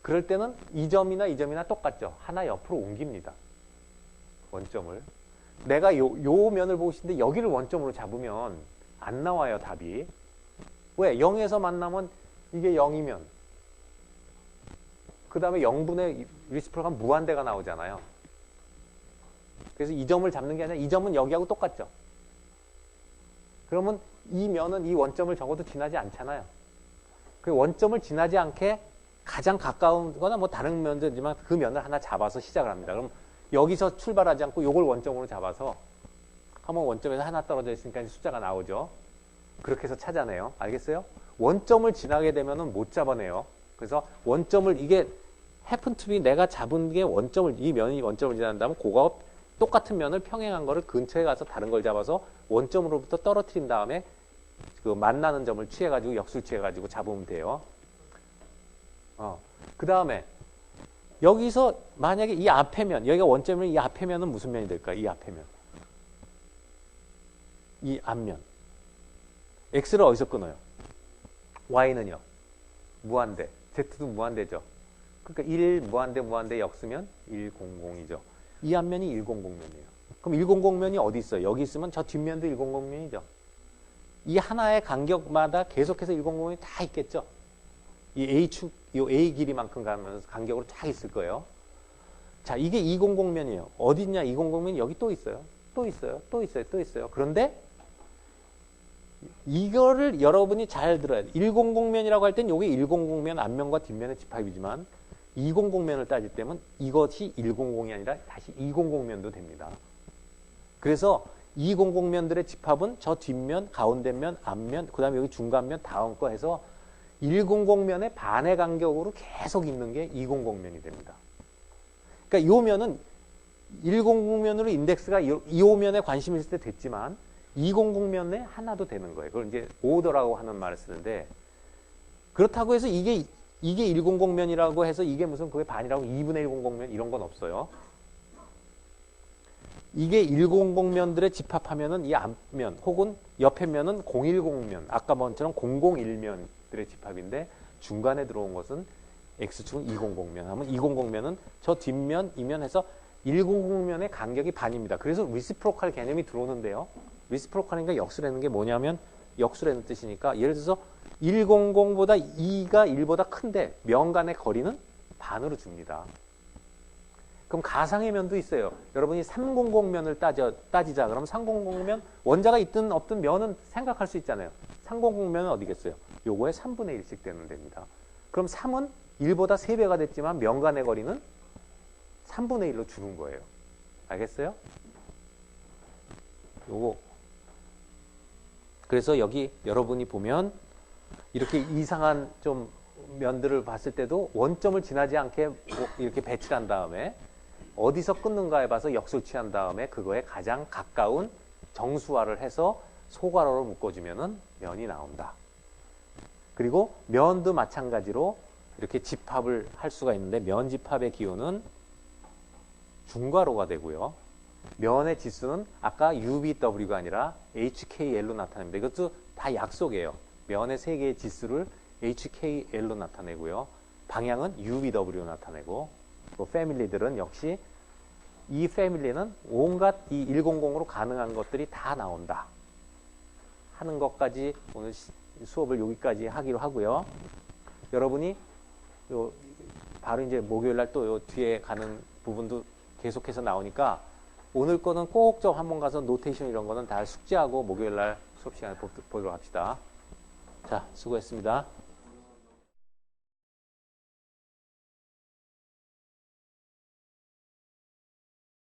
그럴 때는 이 점이나 이 점이나 똑같죠. 하나 옆으로 옮깁니다. 원점을. 내가 요 면을 보고 싶은데 여기를 원점으로 잡으면 안 나와요, 답이. 왜? 0에서 만나면 이게 0이면 그 다음에 0분의 리시프로칼 무한대가 나오잖아요. 그래서 이 점을 잡는 게 아니라 이 점은 여기하고 똑같죠. 그러면 이 면은 이 원점을 적어도 지나지 않잖아요. 그 원점을 지나지 않게 가장 가까운 거나 뭐 다른 면들이지만 그 면을 하나 잡아서 시작을 합니다. 그럼 여기서 출발하지 않고 요걸 원점으로 잡아서 한번 원점에서 하나 떨어져 있으니까 숫자가 나오죠. 그렇게 해서 찾아내요. 알겠어요? 원점을 지나게 되면은 못 잡아내요. 그래서 원점을, 이게 happen to be, 내가 잡은 게 원점을, 이 면이 원점을 지난다면 그거 똑같은 면을 평행한 거를 근처에 가서 다른 걸 잡아서 원점으로부터 떨어뜨린 다음에 그 만나는 점을 취해가지고 역수를 취해가지고 잡으면 돼요. 그 다음에 여기서 만약에 이 앞에 면, 여기가 원점이면 이 앞에 면은 무슨 면이 될까요? 이 앞에 면. 이 앞면. X를 어디서 끊어요? Y는요? 무한대. Z도 무한대죠. 그러니까 1 무한대 역쓰면 100이죠. 이 앞면이 100면이에요. 그럼 100면이 어디 있어요? 여기 있으면 저 뒷면도 100면이죠. 이 하나의 간격마다 계속해서 100면이 다 있겠죠. 이 A축, 이 A 길이만큼 가면서 간격으로 쫙 있을 거예요. 자, 이게 200면이에요. 어디 있냐? 200면이 여기 또 있어요. 또 있어요. 그런데 이거를 여러분이 잘 들어야 돼요. 100면이라고 할 땐 이게 100면 앞면과 뒷면의 집합이지만 200면을 따질 때면 이것이 100이 아니라 다시 200면도 됩니다. 그래서 200면들의 집합은 저 뒷면, 가운데면, 앞면, 그 다음에 여기 중간면, 다음 거 해서 100면의 반의 간격으로 계속 있는 게 200면이 됩니다. 그러니까 이 면은 100면으로 인덱스가 이 오면에 관심이 있을 때 됐지만 200면에 하나도 되는 거예요. 그걸 이제 오더라고 하는 말을 쓰는데 그렇다고 해서 이게 100면이라고 해서 이게 무슨 그게 반이라고 2분의 100면 이런 건 없어요. 이게 100면들의 집합하면은 이 앞면 혹은 옆에 면은 010면, 아까 번처럼 001면들의 집합인데 중간에 들어온 것은 X축은 200면 하면 200면은 저 뒷면, 이면 해서 100면의 간격이 반입니다. 그래서 리시프로칼 개념이 들어오는데요. 리시프로칼이니까 역수라는 게 뭐냐면 역수라는 뜻이니까 예를 들어서 100보다 2가 1보다 큰데 면 간의 거리는 반으로 줍니다. 그럼 가상의 면도 있어요. 여러분이 300면을 따지자. 그러면 300면 원자가 있든 없든 면은 생각할 수 있잖아요. 300면은 어디겠어요? 요거의 3분의 1씩 되는 됩니다. 그럼 3은 1보다 3배가 됐지만 면 간의 거리는 3분의 1로 주는 거예요. 알겠어요? 요거. 그래서 여기 여러분이 보면 이렇게 이상한 좀 면들을 봤을 때도 원점을 지나지 않게 이렇게 배치를 한 다음에 어디서 끊는가에 봐서 역수를 취한 다음에 그거에 가장 가까운 정수화를 해서 소괄호로 묶어주면은 면이 나온다. 그리고 면도 마찬가지로 이렇게 집합을 할 수가 있는데 면 집합의 기호는 중괄호가 되고요. 면의 지수는 아까 UVW가 아니라 HKL로 나타냅니다. 이것도 다 약속이에요. 면의 세 개의 지수를 HKL로 나타내고요. 방향은 UVW로 나타내고 또 패밀리들은 역시 이 패밀리는 온갖 이 100으로 가능한 것들이 다 나온다 하는 것까지 오늘 수업을 여기까지 하기로 하고요. 여러분이 바로 이제 목요일 날 또 뒤에 가는 부분도 계속해서 나오니까 오늘 거는 꼭 좀 한번 가서 노테이션 이런 거는 다 숙지하고 목요일 날 수업 시간에 보도록 합시다. 자, 수고했습니다.